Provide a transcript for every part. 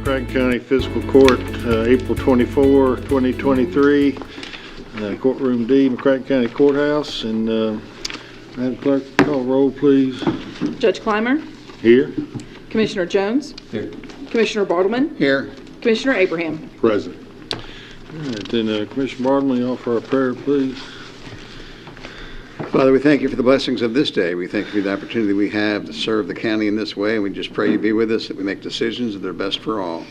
McCracken County Fiscal Court, April 24, 2023, Courtroom D, McCracken County Courthouse. And Madam Clerk, call roll, please. Judge Clymer. Here. Commissioner Jones. Here. Commissioner Bartleman. Here. Commissioner Abraham. Present. All right, then Commissioner Bartleman, you offer a prayer, please. Father, we thank you for the blessings of this day. We thank you for the opportunity we have to serve the county in this way, and we just pray you be with us, that we make decisions that are best for all.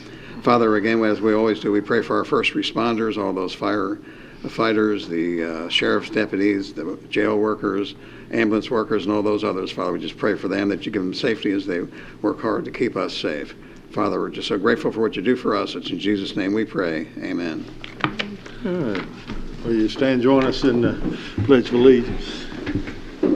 Father, again, as we always do, we pray for our first responders, all those firefighters, the sheriff's deputies, the jail workers, ambulance workers, and all those others. Father, we just pray for them, that you give them safety as they work hard to keep us safe. Father, we're just so grateful for what you do for us. It's in Jesus' name we pray. Amen. All right. Will you stand and join us in the Pledge of Allegiance? I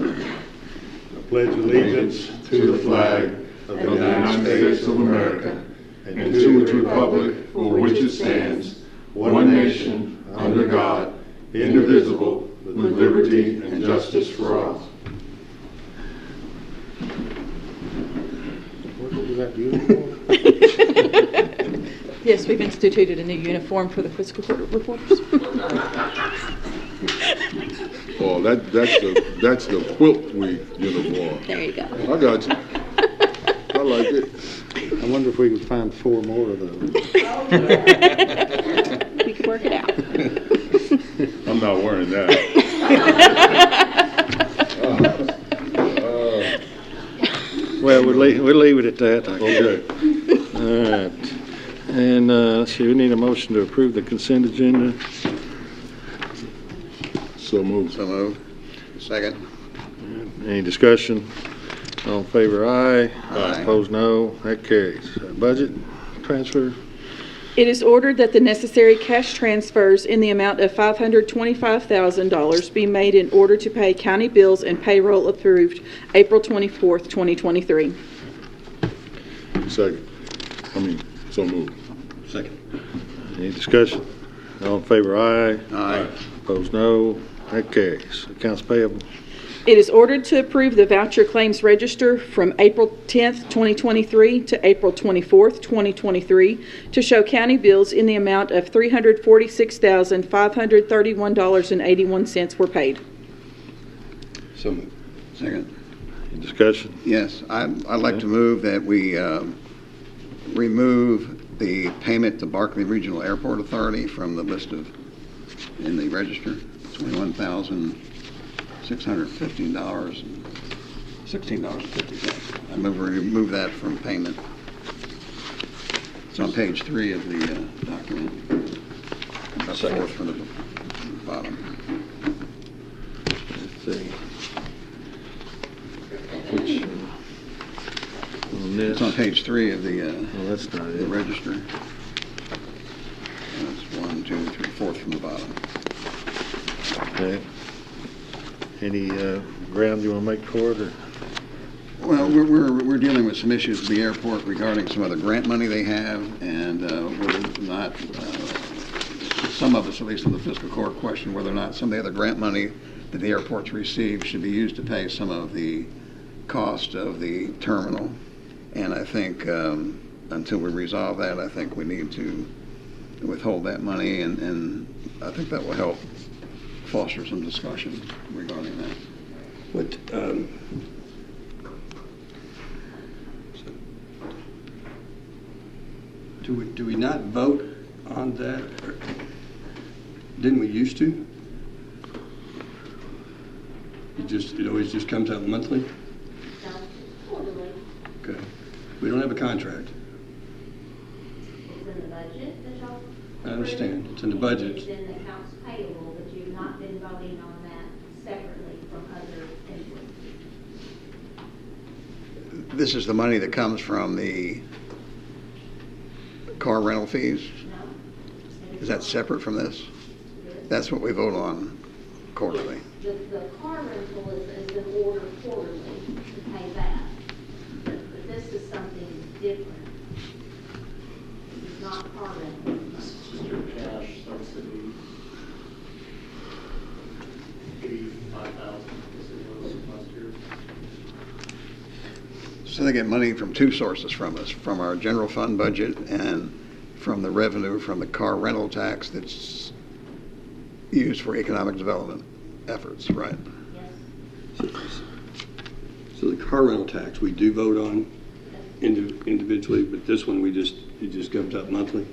pledge allegiance to the flag of the United States of America and to its republic for which it stands, one nation, under God, indivisible, with liberty and justice for all. Was that uniform? Yes, we've instituted a new uniform for the fiscal court reporters. Oh, that's the quilt week uniform. There you go. I got you. I like it. I wonder if we can find 4 more of those. We could work it out. I'm not wearing that. Well, we'll leave it at that. Okay. All right. And let's see, we need a motion to approve the consent agenda. So moved. So moved. Second. Any discussion? All in favor, aye. Aye. Opposed, no. That carries. Budget transfer. It is ordered that the necessary cash transfers in the amount of $525,000 be made in order to pay county bills and payroll approved April 24th, 2023. Second. So moved. Second. Any discussion? All in favor, aye. Aye. Opposed, no. That carries. Accounts payable. It is ordered to approve the voucher claims register from April 10th, 2023 to April 24th, 2023 to show county bills in the amount of $346,531.81 were paid. So moved. Second. Any discussion? Yes, I'd like to move that we remove the payment to Barkley Regional Airport Authority from the list of, in the register, $21,615 and $16.50. I move we remove that from payment. It's on page 3 of the document. About the 4th from the bottom. Let's see. Which, on this? It's on page 3 of the Well, that's not the it. register. That's 1, 2, 3, 4th from the bottom. Okay. Any ground you want to make for it? Or? Well, we're dealing with some issues at the airport regarding some other grant money they have, and we're not, some of us, at least on the fiscal court, question whether or not some of the other grant money that the airport's received should be used to pay some of the cost of the terminal. And I think until we resolve that, I think we need to withhold that money, and I think that will help foster some discussion regarding that. What, do we not vote on that? Or didn't we used to? It always just comes out monthly? No, quarterly. Okay. We don't have a contract. It's in the budget that y'all. I understand. It's in the budget. It's in the accounts payable, but you've not been voting on that separately from other invoices. This is the money that comes from the car rental fees? No? Is that separate from this? That's what we vote on quarterly. The car rental is in order quarterly to pay that. But this is something different. This is not car rental. Your cash subsidy, 85,000, as it was last year. So they get money from two sources from us, from our general fund budget and from the revenue from the car rental tax that's used for economic development efforts, right? Yes. So the car rental tax, we do vote on individually, but this one, it just comes up monthly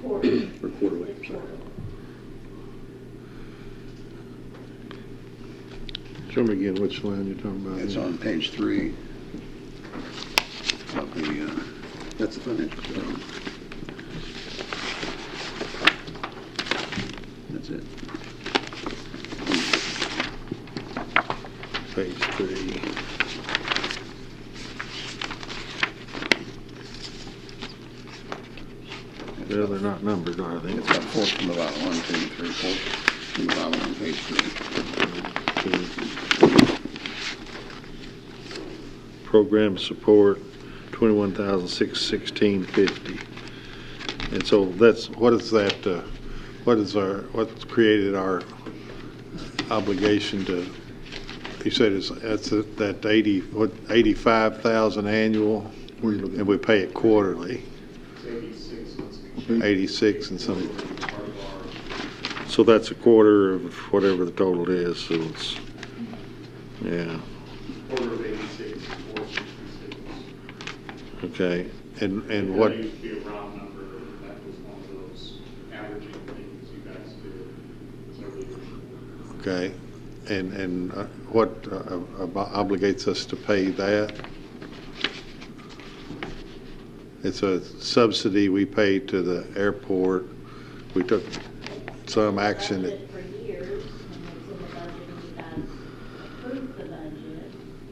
Quarterly. or quarterly, I'm sorry. Show me again which line you're talking about. It's on page 3 of the, that's the financial statement. That's it. Page 3. Well, they're not numbered, are they? It's got fourth from the bottom, 1, 2, 3, 4, from the bottom on page 3. Program support, 21,616.50. And so that's, what's created our obligation to, you said that's that 85,000 annual, and we pay it quarterly. 86 and some. So that's a quarter of whatever the total is, so it's, yeah. Quarter of 86, 466. Okay, and That what, used to be a round number, that was one of those averaging things you guys do. okay, and what obligates us to pay that? It's a subsidy we pay to the airport. We took some action. Budget for years, and it's in the budget, and you guys approve the budget,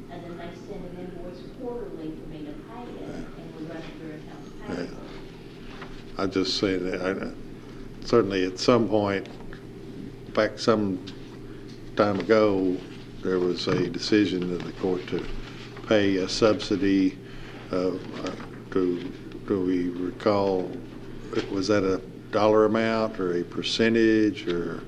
and then they send an invoice quarterly for me to pay it, and we run it through accounts payable. I just say that certainly at some point, back some time ago, there was a decision of the court to pay a subsidy. Do we recall, was that a dollar amount or a percentage or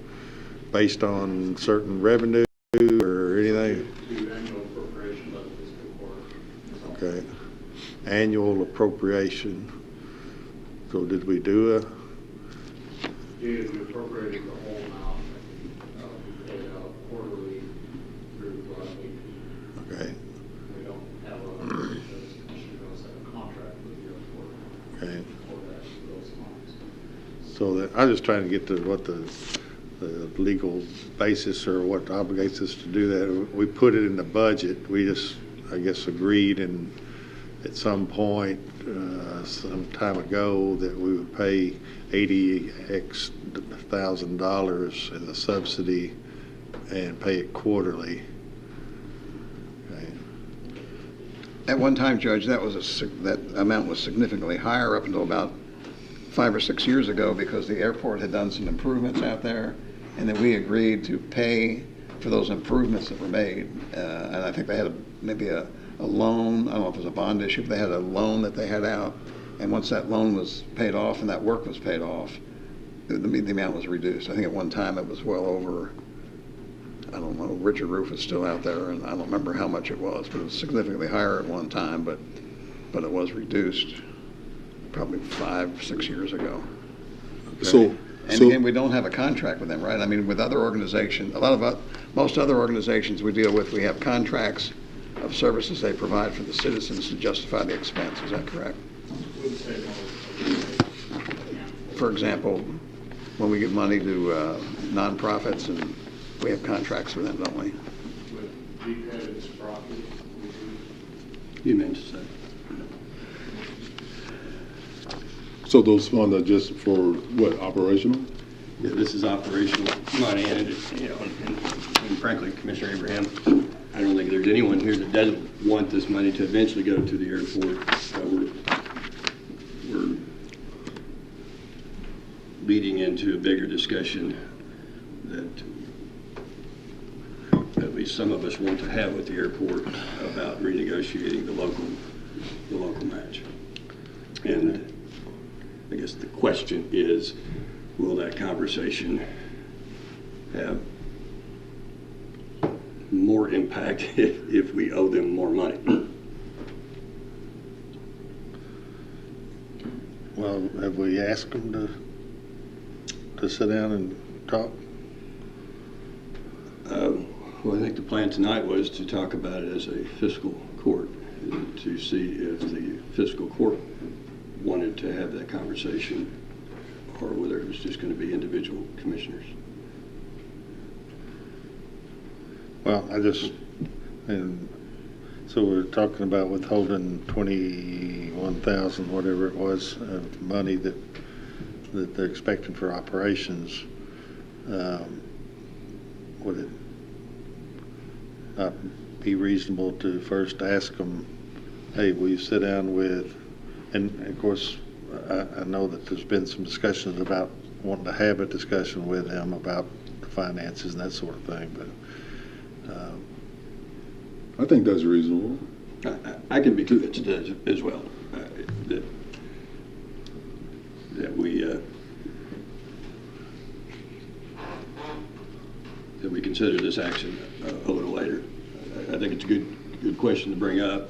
based on certain revenue or anything? To annual appropriation of the fiscal court. Okay. Annual appropriation. So did we do a? Yeah, we appropriated the whole amount, we paid out quarterly through AP. Okay. We don't have a, because the commission does have a contract with the airport Okay. for that, for those funds. So that, I'm just trying to get to what the legal basis or what obligates us to do that. We put it in the budget. We just, I guess, agreed and at some point, some time ago, that we would pay $80,000 as a subsidy and pay it quarterly. Okay. At one time, Judge, that amount was significantly higher up until about 5 or 6 years ago because the airport had done some improvements out there, and then we agreed to pay for those improvements that were made. And I think they had maybe a loan. I don't know if it was a bond issue, but they had a loan that they had out. And once that loan was paid off and that work was paid off, the amount was reduced. I think at one time it was well over, I don't know, Richard Roof is still out there, and I don't remember how much it was, but it was significantly higher at one time, but it was reduced probably 5 or 6 years ago. So, And again, we don't have a contract with them, right? I mean, with other organizations, most other organizations we deal with, we have contracts of services they provide for the citizens to justify the expense. Is that correct? Wouldn't say most. For example, when we give money to nonprofits, and we have contracts with them, don't we? With DPED and Sprocket, we do. You meant to say. so those funds are just for what, operational? Yeah, this is operational money, and and frankly, Commissioner Abraham, I don't think there's anyone here that doesn't want this money to eventually go to the airport. We're leading into a bigger discussion that at least some of us want to have with the airport about renegotiating the local match. And I guess the question is, will that conversation have more impact if we owe them more money? Well, have we asked them to sit down and talk? Well, I think the plan tonight was to talk about it as a fiscal court, to see if the fiscal court wanted to have that conversation or whether it was just going to be individual commissioners. Well, and so we're talking about withholding 21,000, whatever it was, of money that they're expecting for operations. Would it not be reasonable to first ask them, hey, will you sit down with, and of course, I know that there's been some discussions about wanting to have a discussion with them about the finances and that sort of thing, but I think that's reasonable. I can be convinced as well that we consider this action a little later. I think it's a good question to bring up.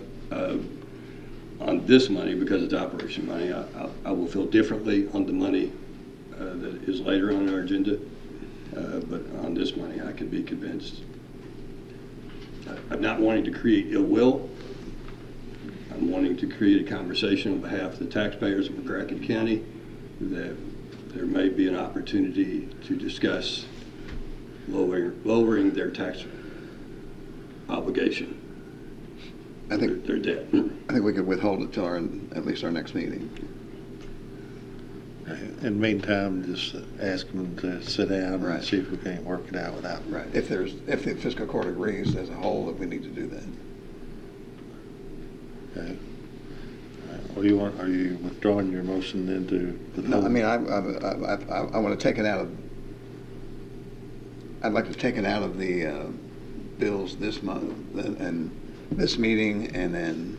On this money, because it's operation money, I will feel differently on the money that is later on our agenda. But on this money, I can be convinced. I'm not wanting to create ill will. I'm wanting to create a conversation on behalf of the taxpayers of McCracken County that there may be an opportunity to discuss lowering their tax obligation, I think their debt. I think we could withhold it till at least our next meeting. in the meantime, just ask them to sit down Right. and see if we can't work it out without. Right. If the fiscal court agrees as a whole that we need to do that. Okay. What do you want? Are you withdrawing your motion then to? No, I mean, I want to take it out of. I'd like to take it out of the bills this month and this meeting, and then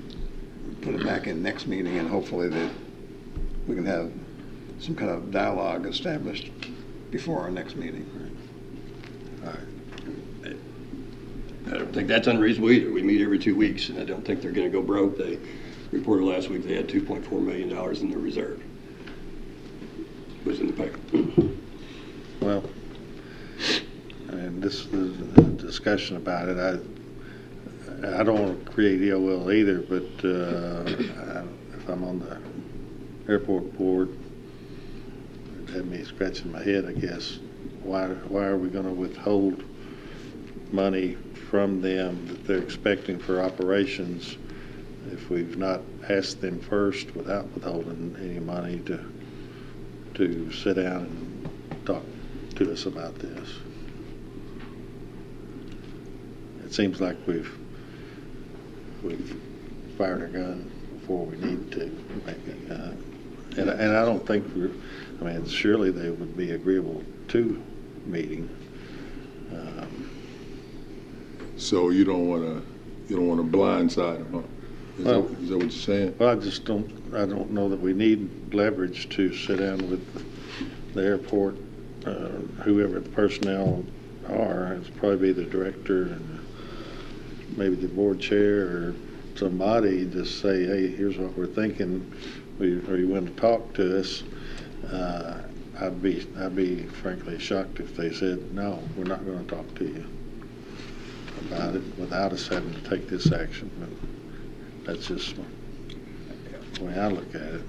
put it back in next meeting, and hopefully that we can have some kind of dialogue established before our next meeting. All right. I don't think that's unreasonable either. We meet every 2 weeks, and I don't think they're going to go broke. They reported last week they had $2.4 million in their reserve. It was in the paper. Well, and this is a discussion about it. I don't want to create ill will either, but if I'm on the airport board, it had me scratching my head, I guess. Why are we going to withhold money from them that they're expecting for operations if we've not asked them first, without withholding any money, to sit down and talk to us about this? It seems like we've fired our gun before we need to. And I don't think surely they would be agreeable to meeting. So you don't want to blindside them, huh? Is that what you're saying? Well, I don't know that we need leverage to sit down with the airport, whoever the personnel are. It's probably the director and maybe the board chair or somebody. Just say, hey, here's what we're thinking. Are you willing to talk to us? I'd be frankly shocked if they said, no, we're not going to talk to you about it without us having to take this action. But that's just the way I look at it.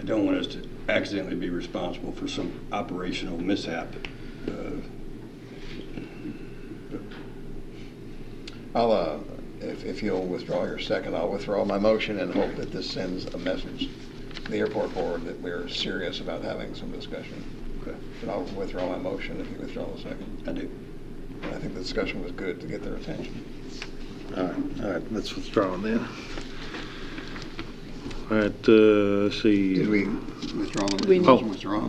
I don't want us to accidentally be responsible for some operational mishap. I'll, if you'll withdraw your second, I'll withdraw my motion and hope that this sends a message to the airport board that we're serious about having some discussion. Okay. But I'll withdraw my motion if you withdraw the second. I do. And I think the discussion was good to get their attention. All right, let's withdraw then. All right, let's see. Did we withdraw the We- motion? Withdraw?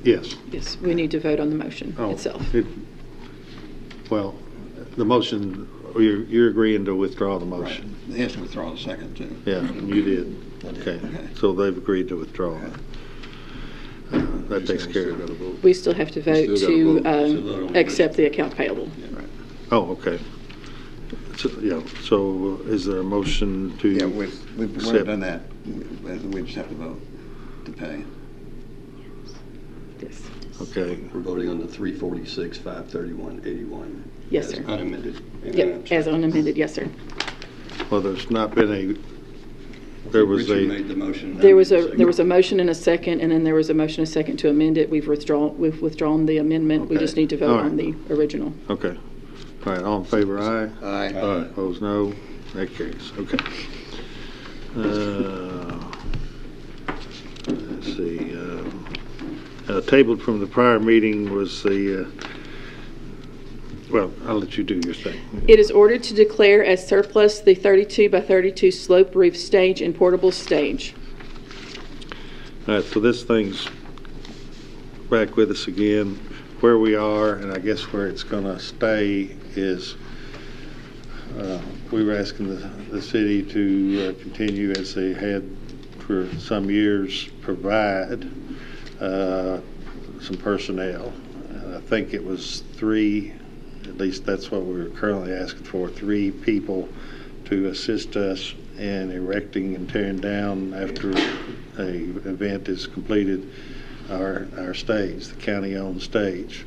Yes. Yes, we need to vote on the motion itself. Well, the motion, you're agreeing to withdraw the motion. Right. They have to withdraw the second, too. Yeah, and you did. Okay, so they've agreed to withdraw. That takes care of it. We still have to vote still to gotta vote. accept the account payable. Oh, okay. So is there a motion to? Yeah, we've accept? done that. We just have to vote to pay. Yes. Okay, We're voting on the 346, 531, 81. Yes, as sir. Unamended. Yep, as unamended, yes, sir. well, there's not been there was Richard made the motion. There was a motion and a second, and then there was a motion and a second to amend it. We've withdrawn the amendment. We Okay. just need to vote All right. on the original. Okay. All right, all in favor, aye? Aye. Aye. Opposed, no. That carries. Okay. Let's see. Tabled from the prior meeting was the, well, I'll let you do your thing. It is ordered to declare as surplus the 32 by 32 slope roof stage and portable stage. All right, so this thing's back with us again. Where we are, and I guess where it's going to stay, is we were asking the city to continue, as they had for some years, provide some personnel. I think it was 3, at least that's what we're currently asking for, 3 people to assist us in erecting and tearing down after a event is completed our stage, the county-owned stage.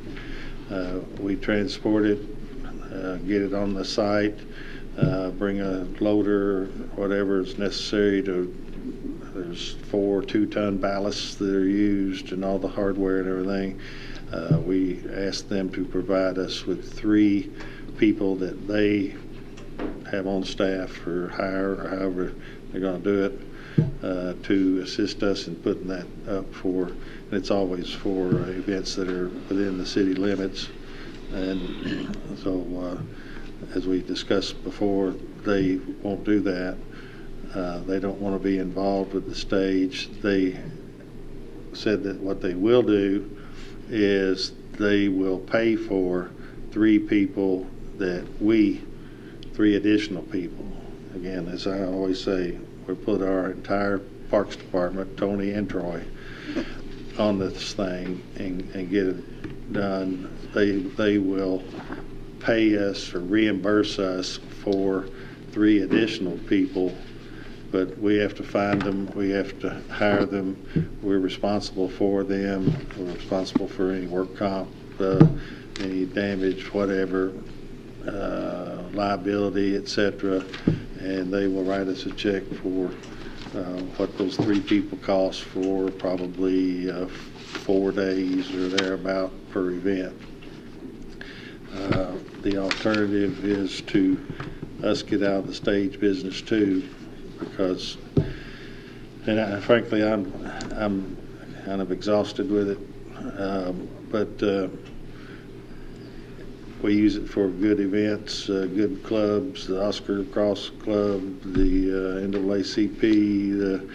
We transport it, get it on the site, bring a loader, whatever is necessary to. There's 4 2-ton ballasts that are used and all the hardware and everything. We asked them to provide us with 3 people that they have on staff or hire or however they're going to do it to assist us in putting that up for, and it's always for events that are within the city limits. And so as we discussed before, they won't do that. They don't want to be involved with the stage. They said that what they will do is they will pay for 3 people that 3 additional people. Again, as I always say, we put our entire Parks Department, Tony and Troy, on this thing and get it done. They will pay us or reimburse us for 3 additional people, but we have to find them, we have to hire them, we're responsible for them, we're responsible for any work comp, any damage, whatever, liability, etc., and they will write us a check for what those 3 people cost for probably 4 days or thereabout per event. The alternative is to us get out of the stage business too, because, and frankly, I'm kind of exhausted with it, but we use it for good events, good clubs, the Oscar Cross Club, the NAACP.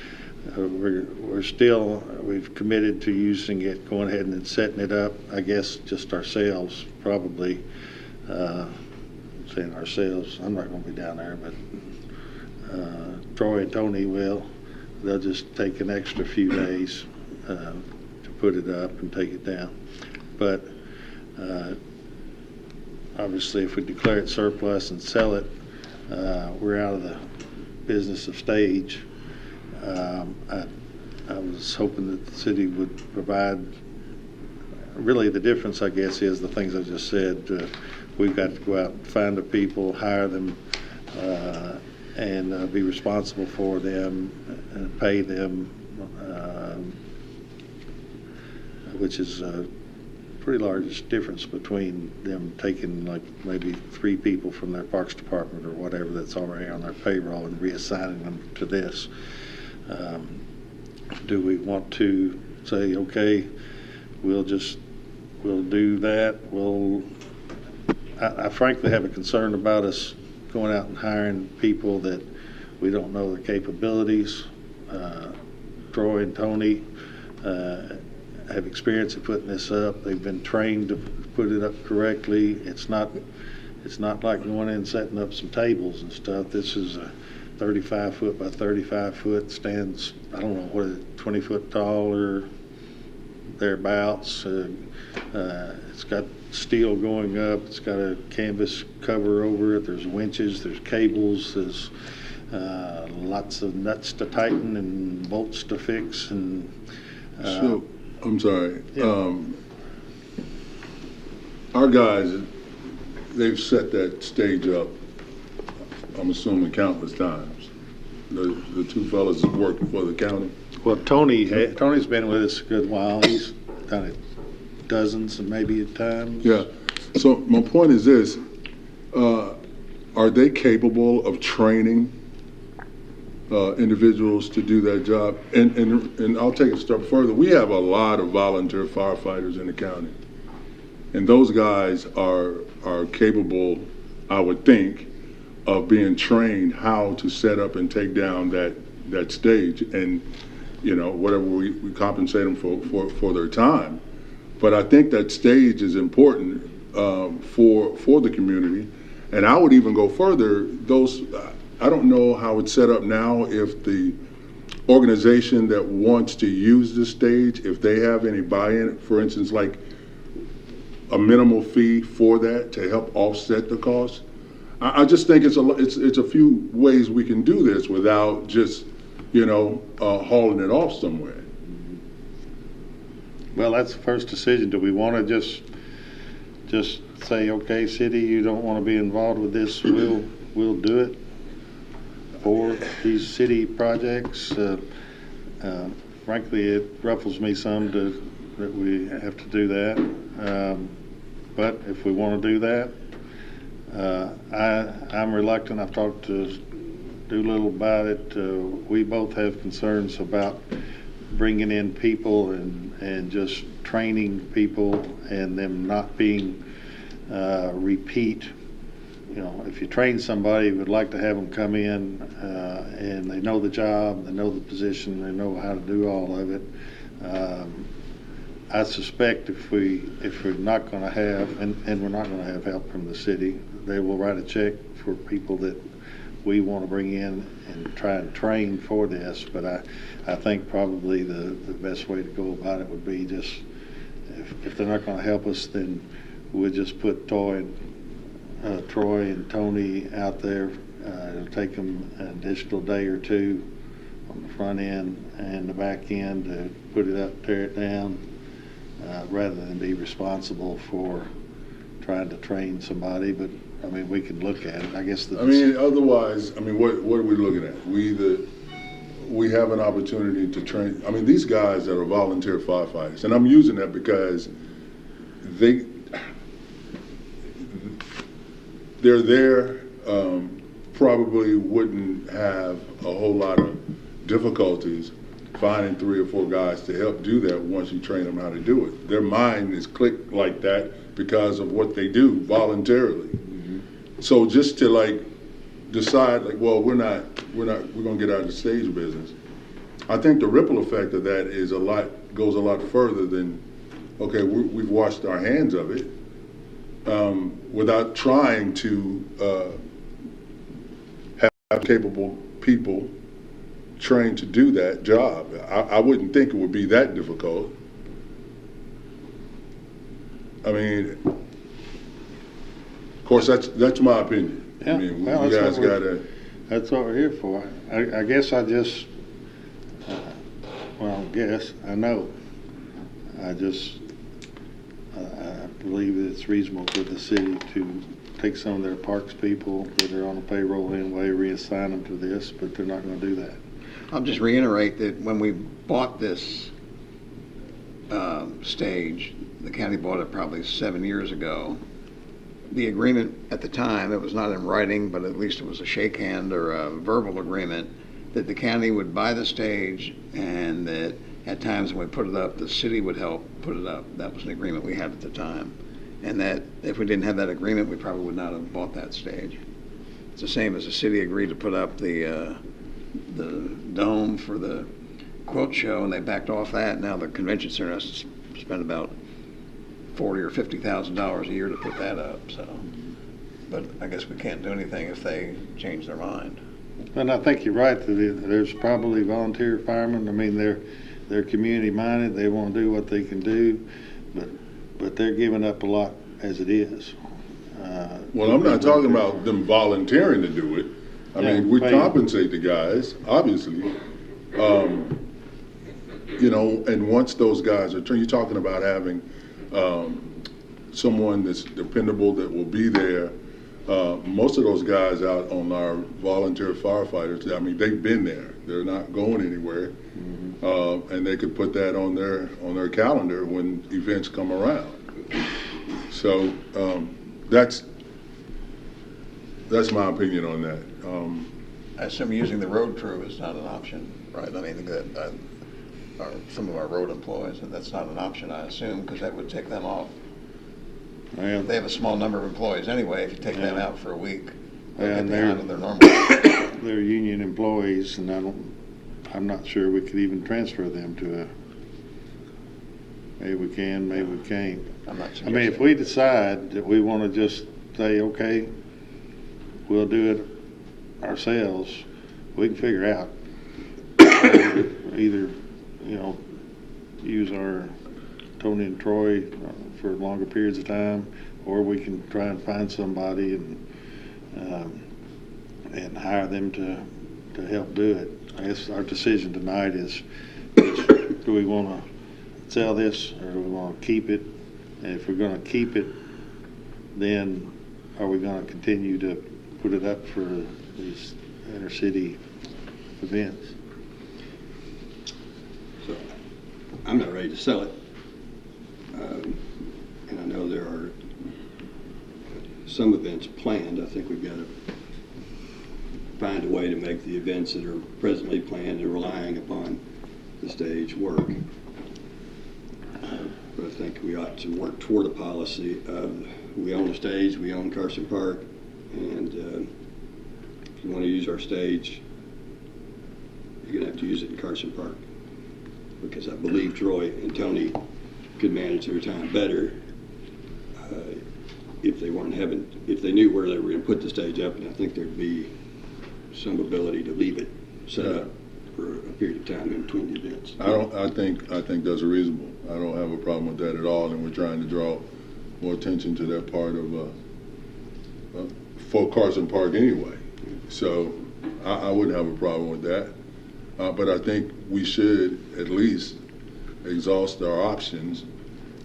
We've committed to using it, going ahead and setting it up, I guess just ourselves, probably. Saying ourselves, I'm not going to be down there, but Troy and Tony will. They'll just take an extra few days to put it up and take it down. But obviously, if we declare it surplus and sell it, we're out of the business of stage. I was hoping that the city would provide, really the difference, I guess, is the things I just said. We've got to go out and find the people, hire them, and be responsible for them and pay them, which is pretty large difference between them taking like maybe 3 people from their parks department or whatever that's already on their payroll and reassigning them to this. Do we want to say, okay, we'll do that? I frankly have a concern about us going out and hiring people that we don't know their capabilities. Troy and Tony have experience in putting this up. They've been trained to put it up correctly. It's not like going in and setting up some tables and stuff. This is a 35 foot by 35 foot, stands, I don't know, what is it, 20 foot tall or thereabouts. It's got steel going up. It's got a canvas cover over it. There's winches. There's cables. There's lots of nuts to tighten and bolts to fix. And So, I'm sorry. Yeah. Our guys, they've set that stage up, I'm assuming countless times. The two fellas that work for the county. well, Tony's been with us a good while. He's done it dozens and maybe at times. Yeah. So my point is this, are they capable of training individuals to do that job? And I'll take it a step further. We have a lot of volunteer firefighters in the county. And those guys are capable, I would think, of being trained how to set up and take down that stage, and whatever we compensate them for their time. But I think that stage is important for the community, and I would even go further. I don't know how it's set up now. If the organization that wants to use the stage, if they have any buy-in, for instance, like a minimal fee for that to help offset the cost. I just think it's a few ways we can do this without just hauling it off somewhere. Well, that's the first decision. Do we want to just say, okay, city, you don't want to be involved with this, we'll do it for these city projects? Frankly, it ruffles me some that we have to do that. But if we want to do that, I'm reluctant. I've talked to Doolittle about it. We both have concerns about bringing in people and just training people and them not being repeat. If you train somebody, we'd like to have them come in and they know the job, they know the position, they know how to do all of it. I suspect if we're not going to have, and we're not going to have help from the city, they will write a check for people that we want to bring in and try and train for this. But I think probably the best way to go about it would be just, if they're not going to help us, then we'll just put Troy and Tony out there. It'll take them an additional day or two on the front end and the back end to put it up, tear it down, rather than be responsible for trying to train somebody. But I mean, we can look at it. I guess. Otherwise, what are we looking at? We have an opportunity to train. These guys that are volunteer firefighters, and I'm using that because they're there. Probably wouldn't have a whole lot of difficulties finding 3 or 4 guys to help do that once you train them how to do it. Their mind is clicked like that because of what they do voluntarily. Mm-hmm. So just to decide well, we're going to get out of the stage business. I think the ripple effect of that goes a lot further than, okay, we've washed our hands of it, without trying to have capable people trained to do that job. I wouldn't think it would be that difficult. Of course, that's my opinion. Yeah, you guys gotta. That's what we're here for. I guess I just, I know. I believe that it's reasonable for the city to take some of their parks people that are on the payroll anyway, reassign them to this, but they're not going to do that. I'll just reiterate that when we bought this stage, the county bought it probably 7 years ago. The agreement at the time, it was not in writing, but at least it was a shake hand or a verbal agreement that the county would buy the stage and that at times when we put it up, the city would help put it up. That was an agreement we had at the time. And that if we didn't have that agreement, we probably would not have bought that stage. It's the same as the city agreed to put up the dome for the quilt show, and they backed off that. Now the convention center has to spend about $40,000 or $50,000 a year to put that up. So, but I guess we can't do anything if they change their mind. And I think you're right that there's probably volunteer firemen. they're community minded, they want to do what they can do, but they're giving up a lot as it is. Well, I'm not talking about them volunteering to do it. I mean, we compensate the guys, obviously. You know, and once those guys are, you're talking about having someone that's dependable that will be there. Most of those guys out on our volunteer firefighters, I mean, they've been there. They're not going anywhere. And they could put that on their calendar when events come around. So that's my opinion on that. I assume using the road crew is not an option, right? I mean, some of our road employees, and that's not an option, I assume, because that would take them off. Well, They have a small number of employees anyway. If you take them out for a week, and they're on their normal. they're union employees, and I'm not sure we could even transfer them to maybe we can, maybe we can't. I'm not I mean, if we decide that we want to just say, okay, we'll do it ourselves, we can figure out either, use our Tony and Troy for longer periods of time, or we can try and find somebody and hire them to help do it. I guess our decision tonight is do we want to sell this or do we want to keep it? And if we're going to keep it, then are we going to continue to put it up for these inter-city events? So I'm not ready to sell it. And I know there are some events planned. I think we've got to find a way to make the events that are presently planned and relying upon the stage work. But I think we ought to work toward a policy of we own the stage, we own Carson Park, and if you want to use our stage, you're going to have to use it in Carson Park. Because I believe Troy and Tony could manage their time better if they knew where they were going to put the stage up, and I think there'd be some ability to leave it set up for a period of time in between the events. I think that's reasonable. I don't have a problem with that at all, and we're trying to draw more attention to that part of for Carson Park anyway. So I wouldn't have a problem with that. But I think we should at least exhaust our options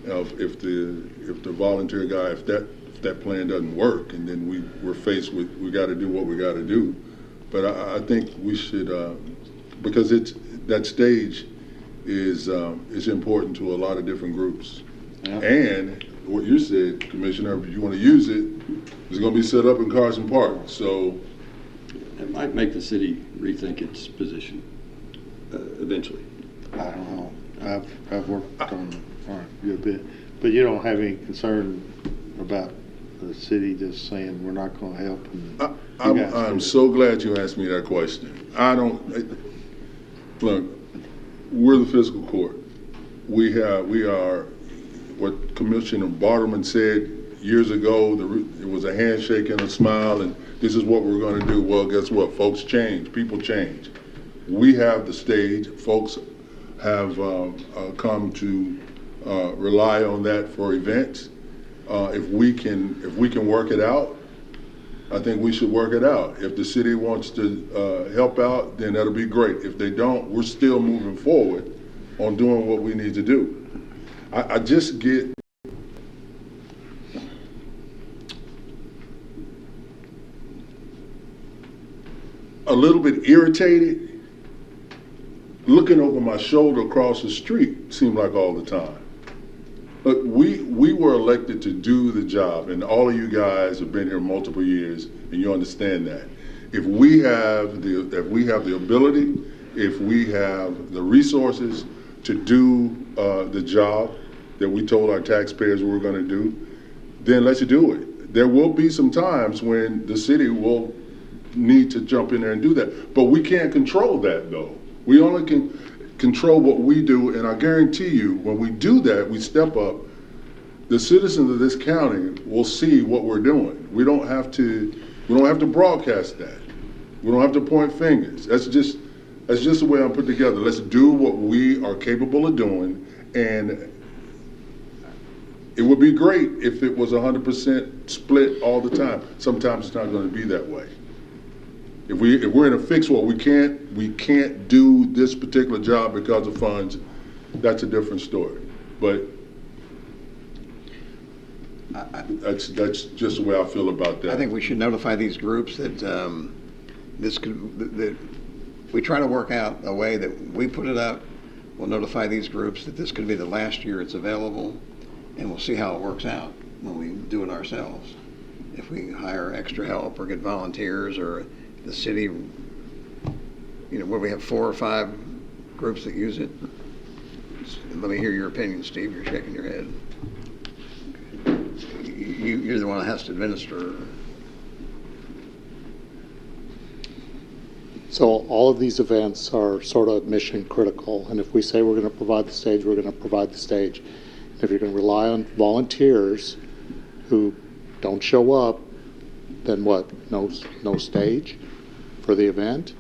of if the volunteer guy, if that plan doesn't work, and then we're faced with we got to do what we got to do. But I think we should because that stage is important to a lot of different groups. Yeah. And what you said, Commissioner, if you want to use it, it's going to be set up in Carson Park. So it might make the city rethink its position eventually. I don't know. I've worked on a good bit, but you don't have any concern about the city just saying we're not going to help. I'm so glad you asked me that question. Look, we're the fiscal court. We are what Commissioner Bartleman said years ago. It was a handshake and a smile, and this is what we're going to do. Well, guess what? Folks change. People change. We have the stage. Folks have come to rely on that for events. If we can work it out, I think we should work it out. If the city wants to help out, then that'll be great. If they don't, we're still moving forward on doing what we need to do. I just get a little bit irritated looking over my shoulder across the street, seemed like all the time. But we were elected to do the job, and all of you guys have been here multiple years, and you understand that. If we have the ability, if we have the resources to do the job that we told our taxpayers we were going to do, then let's do it. There will be some times when the city will need to jump in there and do that, but we can't control that though. We only can control what we do, and I guarantee you, when we do that, we step up, the citizens of this county will see what we're doing. We don't have to broadcast that. We don't have to point fingers. That's just the way I'm put together. Let's do what we are capable of doing, and it would be great if it was 100% split all the time. Sometimes it's not going to be that way. If we're in a fix where we can't do this particular job because of funds, that's a different story. But that's just the way I feel about that. I think we should notify these groups that that we try to work out a way that we put it up. We'll notify these groups that this could be the last year it's available, and we'll see how it works out when we do it ourselves. If we hire extra help or get volunteers, or the city, where we have 4 or 5 groups that use it. Let me hear your opinion, Steve. You're shaking your head. You're the one that has to administer. So all of these events are sort of mission critical, and if we say we're going to provide the stage, we're going to provide the stage. If you're going to rely on volunteers who don't show up, then what? No stage for the event?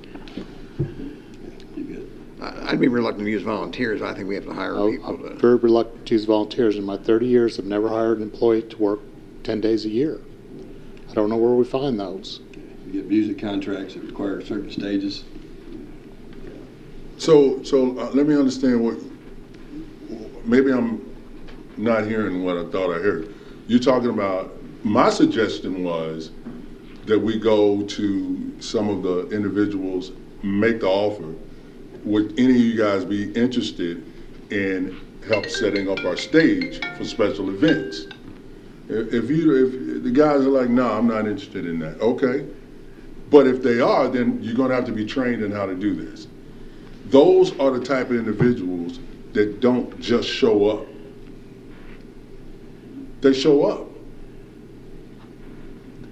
I'd be reluctant to use volunteers. I think we have to hire people. I'm very reluctant to use volunteers. In my 30 years, I've never hired an employee to work 10 days a year. I don't know where we find those. You get music contracts that require certain stages. So let me understand what. Maybe I'm not hearing what I thought I heard. You're talking about. My suggestion was that we go to some of the individuals, make the offer. Would any of you guys be interested in help setting up our stage for special events? If the guys are like, no, I'm not interested in that, okay. But if they are, then you're gonna have to be trained in how to do this. Those are the type of individuals that don't just show up. They show up.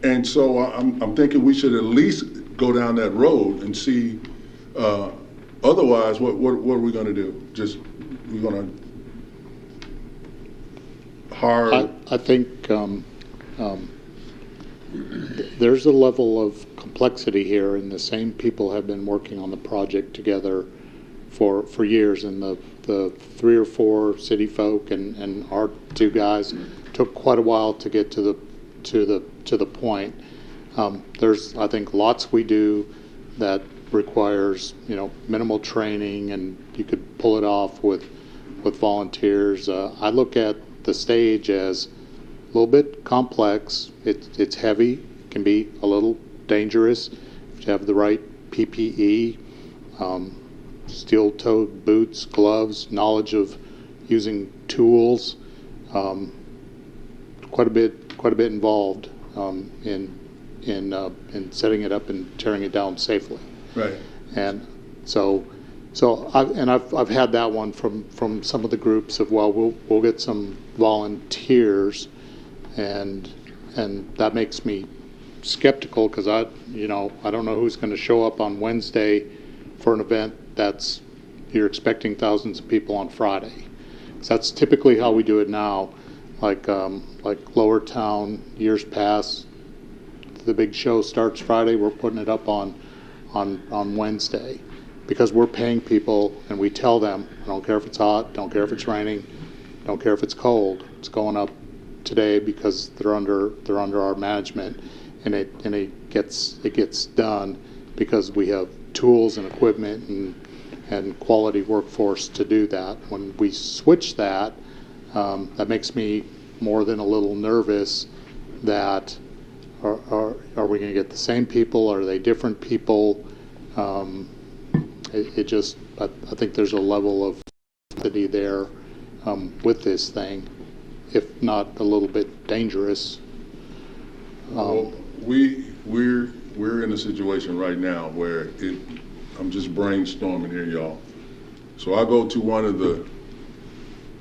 And so I'm thinking we should at least go down that road and see, otherwise, what are we gonna do? We're gonna hire? I think there's a level of complexity here, and the same people have been working on the project together for years, and the 3 or 4 city folk and our 2 guys took quite a while to get to the point. There's, I think, lots we do that requires minimal training, and you could pull it off with volunteers. I look at the stage as a little bit complex. It's heavy, can be a little dangerous. If you have the right PPE, steel-toed boots, gloves, knowledge of using tools, quite a bit involved in setting it up and tearing it down safely. Right. And so I've had that one from some of the groups of, well, we'll get some volunteers, and that makes me skeptical, because I don't know who's going to show up on Wednesday for an event that's you're expecting thousands of people on Friday. So that's typically how we do it now. Like Lower Town, years past, the big show starts Friday. We're putting it up on Wednesday, because we're paying people, and we tell them, I don't care if it's hot, don't care if it's raining, don't care if it's cold. It's going up today because they're under our management, and it gets done because we have tools and equipment and quality workforce to do that. When we switch that, that makes me more than a little nervous that are we going to get the same people? Are they different people? I think there's a level of complexity there with this thing, if not a little bit dangerous. Well, we're in a situation right now where I'm just brainstorming here, y'all. So I go to one of the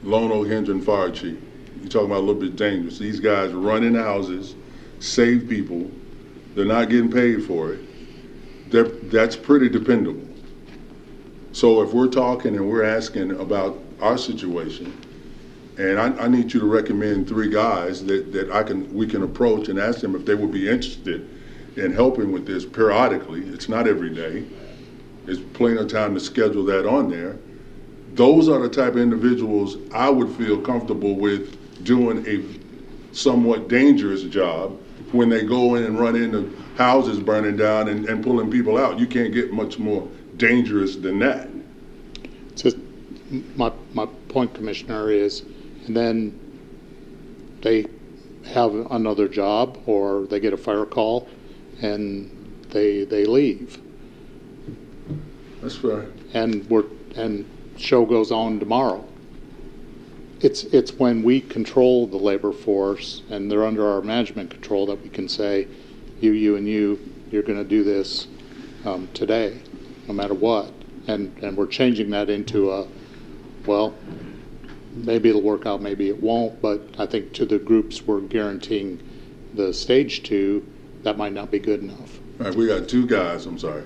Lone Oak Hendron Fire Chief. You're talking about a little bit dangerous. These guys run in houses, save people. They're not getting paid for it. That's pretty dependable. So if we're talking and we're asking about our situation, and I need you to recommend 3 guys that we can approach and ask them if they would be interested in helping with this periodically. It's not every day. There's plenty of time to schedule that on there. Those are the type of individuals I would feel comfortable with doing a somewhat dangerous job when they go in and run into houses burning down and pulling people out. You can't get much more dangerous than that. Just my point, Commissioner, is, and then they have another job or they get a fire call and they leave. That's fair. And show goes on tomorrow. It's when we control the labor force and they're under our management control that we can say, you and you're going to do this today, no matter what. And we're changing that into a, well, maybe it'll work out, maybe it won't, but I think to the groups we're guaranteeing the stage to, that might not be good enough. All right, we got two guys, I'm sorry.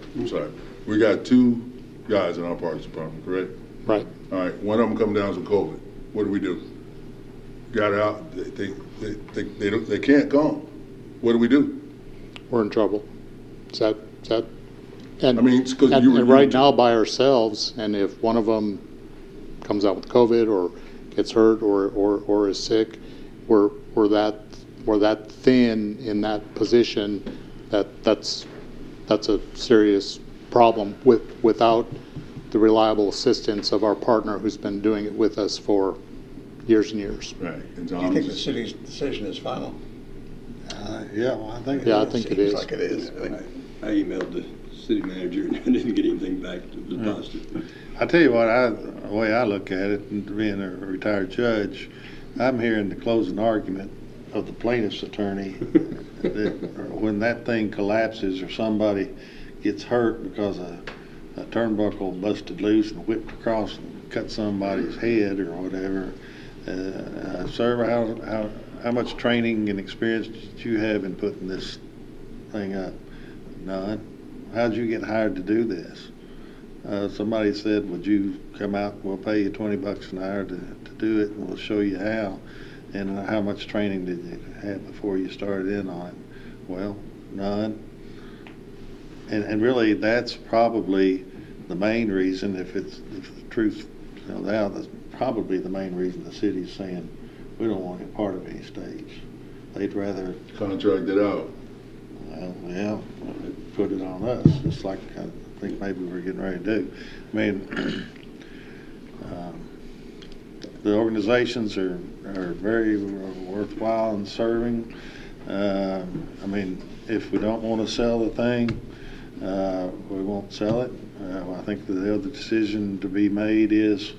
We got two guys in our parks department, correct? Right. All right, one of them come down with COVID. What do? Got out, they can't come. What do? We're in trouble. Is that and, I mean, it's 'cause and right now by ourselves, and if one of them comes out with COVID or gets hurt or is sick, we're that thin in that position that's a serious problem without the reliable assistance of our partner who's been doing it with us for years and years. Right. And Do you think the city's decision is final? Yeah, well, I think. Yeah, I think it is. Seems like it is. I emailed the city manager and I didn't get anything back that was positive. I tell you what, the way I look at it, and being a retired judge, I'm hearing the closing argument of the plaintiff's attorney that when that thing collapses or somebody gets hurt because a turnbuckle busted loose and whipped across and cut somebody's head or whatever, sir, how much training and experience did you have in putting this thing up? None. How'd you get hired to do this? Somebody said, would you come out, we'll pay you $20 an hour to do it and we'll show you how. And how much training did you have before you started in on it? Well, none. And really that's probably the main reason, if the truth tells out, that's probably the main reason the city's saying we don't want to be part of any stage. They'd rather contract it out. Well, yeah, put it on us, just like I think maybe we're getting ready to do. I mean, the organizations are very worthwhile in serving. I mean, if we don't want to sell the thing, we won't sell it. I think the other decision to be made is,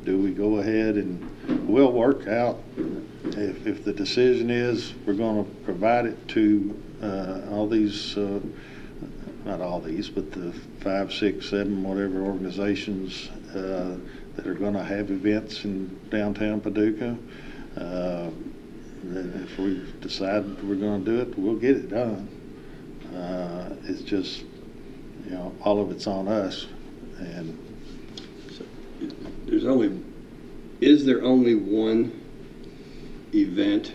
do we go ahead and we'll work out if the decision is we're going to provide it to all these, not all these, but the 5, 6, 7, whatever organizations that are going to have events in downtown Paducah. If we decide we're going to do it, we'll get it done. It's just, all of it's on us. And So, is there only one event?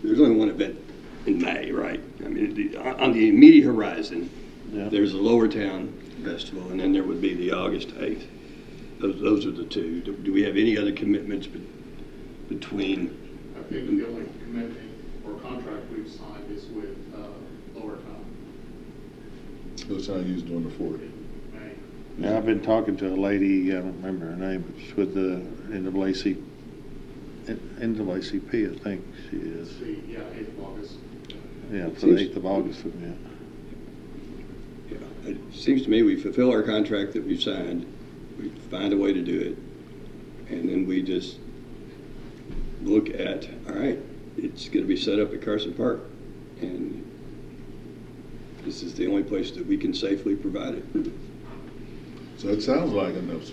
There's only one event in May, right? I mean, on the immediate horizon, yeah. there's the Lower Town Festival, and then there would be the August 8th. Those are the two. Do we have any other commitments between? I think the only commitment or contract we've signed is with Lower Town. Those times you was doing the 40. Yeah, I've been talking to a lady, I don't remember her name, but she's with the NAACP, I think she is. Yeah, 8th of August. Yeah, for the 8th of August event. Yeah, it seems to me we fulfill our contract that we've signed, we find a way to do it, and then we just look at, all right, it's going to be set up at Carson Park, and this is the only place that we can safely provide it. So it sounds like enough.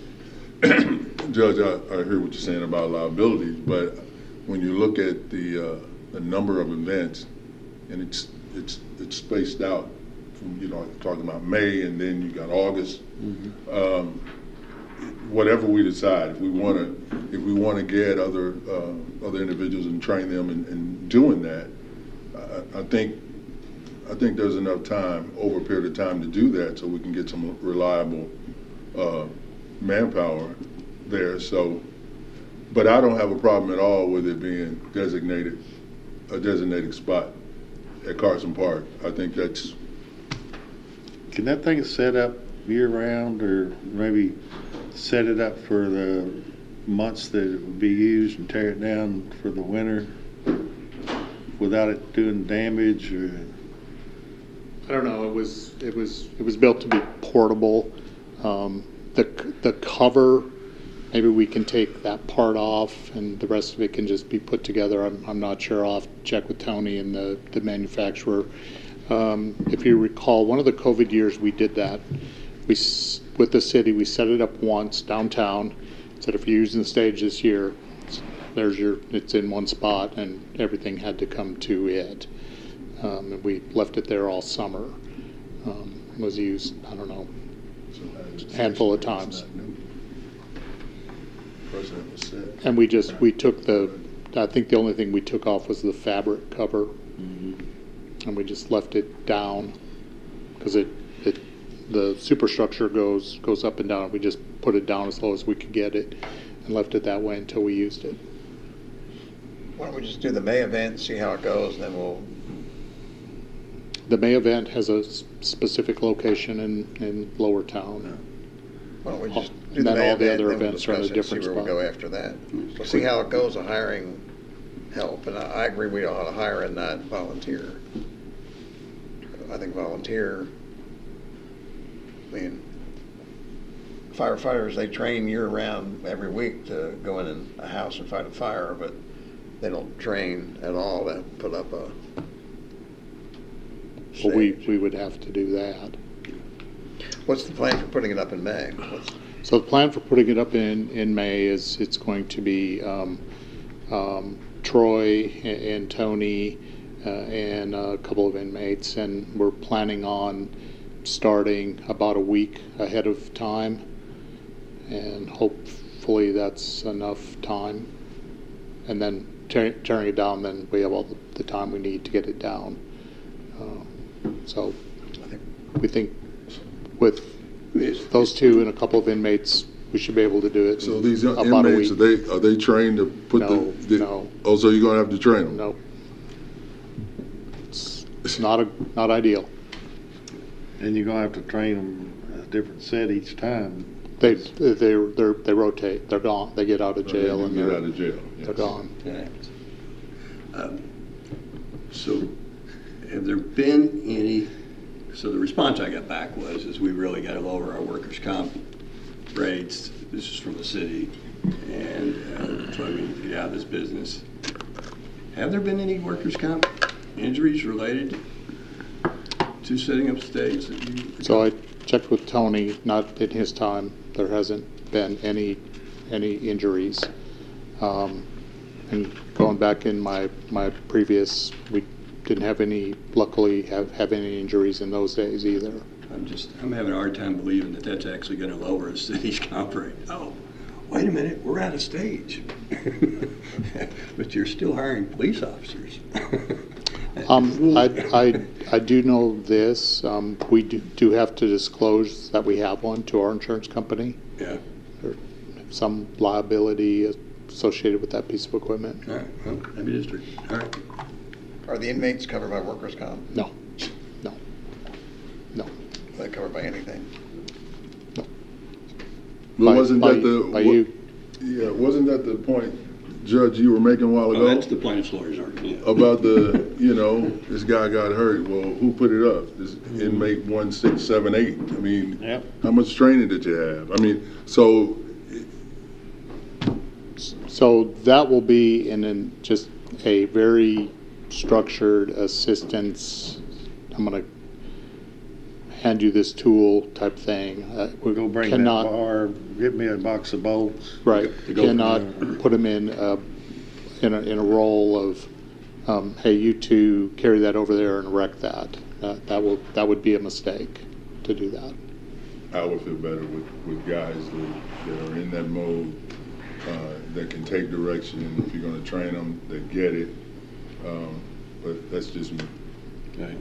Judge, I hear what you're saying about liabilities, but when you look at the number of events, and it's spaced out from, talking about May, and then you got August. Mm-hmm. Whatever we decide, if we want to get other individuals and train them in doing that, I think I think there's enough time, over a period of time, to do that so we can get some reliable manpower there. So, but I don't have a problem at all with it being a designated spot at Carson Park. I think that's. Can that thing set up year-round, or maybe set it up for the months that it would be used and tear it down for the winter without it doing damage? Or I don't know. It was built to be portable. The cover, maybe we can take that part off, and the rest of it can just be put together. I'm not sure. I'll have to check with Tony and the manufacturer. If you recall, one of the COVID years we did that. With the city, we set it up once downtown. Said if you're using the stage this year, it's in one spot, and everything had to come to it. And we left it there all summer. It was used, I don't know, a handful of times. And we took I think the only thing we took off was the fabric cover. And we just left it down because the superstructure goes up and down. We just put it down as low as we could get it and left it that way until we used it. Why don't we just do the May event, see how it goes, and then we'll. The May event has a specific location in Lower Town. Why don't we just do And the then May all the event, other then we'll events are in a discuss it, different see where we spot. go after that. We'll see how it goes of hiring help, and I agree we ought to hire and not volunteer. I think volunteer, I mean, firefighters, they train year-round every week to go in a house and fight a fire, but they don't train at all to put up a stage. Well, we would have to do that. What's the plan for putting it up in May? So the plan for putting it up in May is it's going to be Troy and Tony and a couple of inmates, and we're planning on starting about a week ahead of time, and hopefully that's enough time. And then tearing it down, then we have all the time we need to get it down. So we think with those two and a couple of inmates, we should be able to do it. So these about inmates, a week. are they trained to put No. Oh, so you're going to have to train them? No. It's not ideal. and you're gonna have to train them a different set each time. They rotate. They're gone. They get out of jail and Get out of jail. they're Yes. gone. So have there been any, so the response I got back is we really got to lower our workers' comp rates. This is from the city, and so we need to get out of this business. Have there been any workers' comp injuries related to setting up states? So I checked with Tony, not in his time. There hasn't been any injuries. And going back in my previous, we didn't have any, luckily have any injuries in those days either. I'm having a hard time believing that that's actually going to lower the city's comp rate. Oh, wait a minute, we're out of stage. But you're still hiring police officers. I do know this. We do have to disclose that we have one to our insurance company. Yeah. There's some liability associated with that piece of equipment. All right. Well, maybe district. All right. Are the inmates covered by workers' comp? No. Are they covered by anything? But wasn't that by you? Yeah, wasn't that the point, Judge, you were making a while ago? That's the plaintiff's lawyer's argument. Yeah. About this guy got hurt. Well, who put it up? This inmate 1678. I mean, Yep. How much training did you have? I mean, so that will be in just a very structured assistance. I'm going to hand you this tool type thing. We're gonna bring that bar, get me a box of bolts. Right. To go Cannot from put them in a role of, hey, you two carry that over there and wreck that. That would be a mistake to do that. I would feel better with guys that are in that mode, that can take direction, and if you're going to train them, they get it. But that's just me. Okay.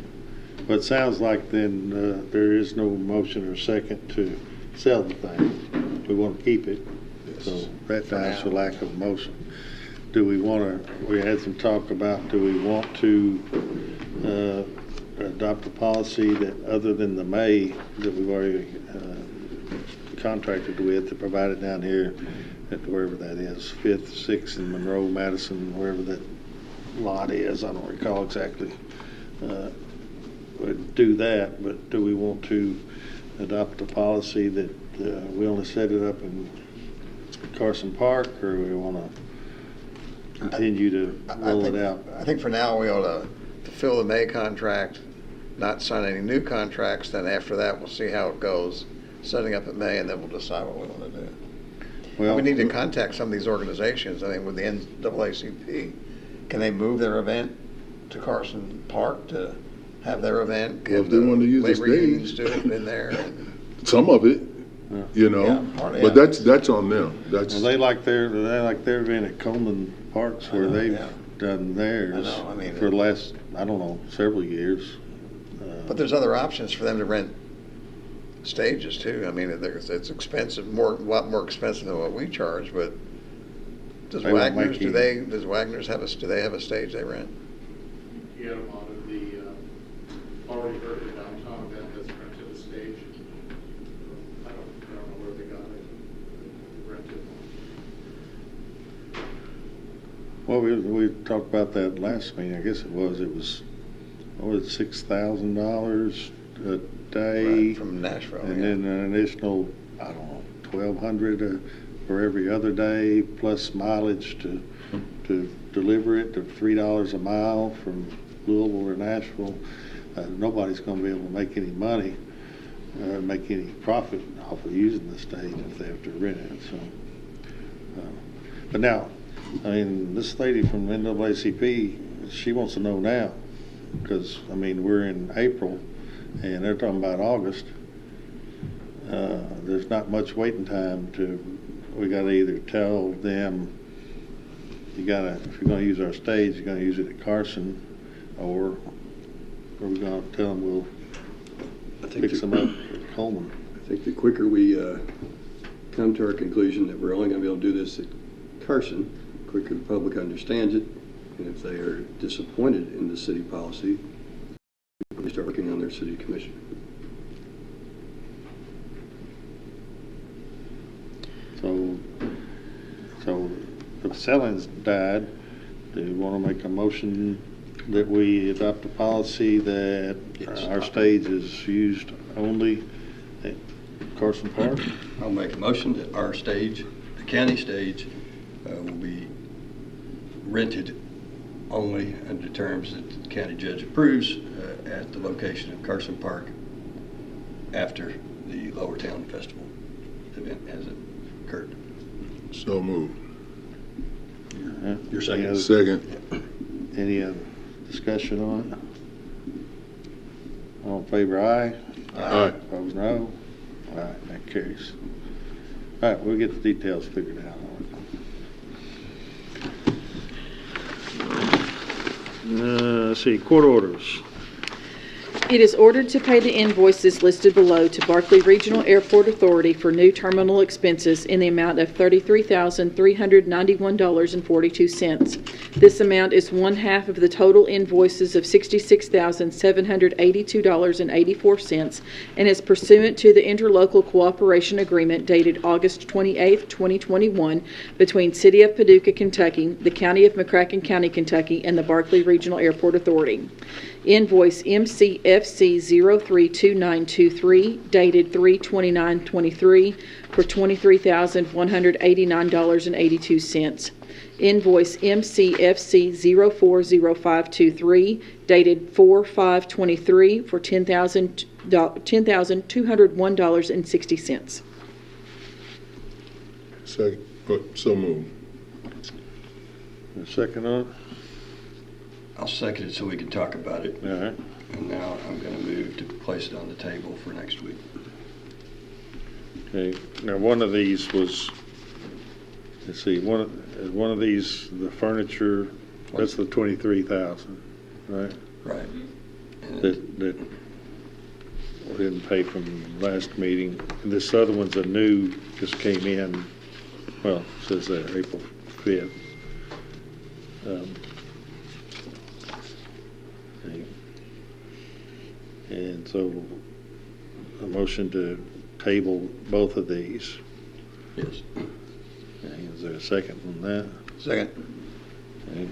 But it sounds like then there is no motion or second to sell the thing. We want to keep it. So that dies for lack of motion. Do we want to, we had some talk about, do we want to adopt a policy that other than the May that we've already contracted with to provide it down here at wherever that is, 5th, 6th, and Monroe, Madison, wherever that lot is, I don't recall exactly. Would do that, but do we want to adopt a policy that we only set it up in Carson Park, or we want to continue to roll it out? I think for now we ought to fulfill the May contract, not sign any new contracts, then after that we'll see how it goes, setting up in May, and then we'll decide what we want to do. Well, We need to contact some of these organizations, I think with the NAACP. Can they move their event to Carson Park to have their event? Well, if they want to use the labor unions stage. do it in there. And, Some of it, you know, Yeah, part of but it. that's on them. That's, well, they like their event at Coleman Parks where know, they've yeah. done theirs I know, I mean, for the last, I don't know, several years. But there's other options for them to rent stages too. I mean, it's expensive, a lot more expensive than what we charge, but does They won't Wagner's, make does Wagner's do they have a stage they rent? You had them out of the, already heard the downtown event that's rented a stage. I don't know where they got it, rented. Well, we talked about that last meeting, I guess it was $6,000 a day. Right, from Nashville. And yeah. then an additional, I don't know, 1,200 for every other day, plus mileage to deliver it, to $3 a mile from Louisville or Nashville. Nobody's going to be able to make any money, make any profit off of using the stage if they have to rent it. So, but now, I mean, this lady from NAACP, she wants to know now, because I mean we're in April, and they're talking about August. There's not much waiting time we got to either tell them if you're going to use our stage, you're going to use it at Carson, or we're going to tell them we'll fix them up at Coleman. I think the quicker we come to our conclusion that we're only going to be able to do this at Carson, the quicker the public understands it, and if they are disappointed in the city policy, we start working on their city commission. So the selling's died. Do you want to make a motion that we adopt a policy that Yes. our stage is used only at Carson Park? I'll make a motion that our stage, the county stage, will be rented only under terms that the county judge approves at the location of Carson Park after the Lower Town Festival event has occurred. so moved. Your second. Second. Any other discussion on it? All in favor, aye. Aye. Opposed, no. All right, that carries. All right, we'll get the details figured out. Let's see, court orders. It is ordered to pay the invoices listed below to Barkley Regional Airport Authority for new terminal expenses in the amount of $33,391.42. This amount is one-half of the total invoices of $66,782.84 and is pursuant to the interlocal cooperation agreement dated August 28, 2021 between City of Paducah, Kentucky, the County of McCracken County, Kentucky, and the Barkley Regional Airport Authority. Invoice MCFC 032923 dated 3/29/23 for $23,189.82. Invoice MCFC 040523 dated 4/5/23 for $10,201.60. Second. So moved. A second on it? I'll second it so we can talk about it. All right. And now I'm going to move to place it on the table for next week. Okay, now one of these was, let's see, one of these, the furniture, that's the 23,000, right? Right. that we didn't pay from last meeting. And this other one's a new, just came in, well, it says there, April 5th. And so a motion to table both of these. Yes. Okay, is there a second on that? Second. Okay.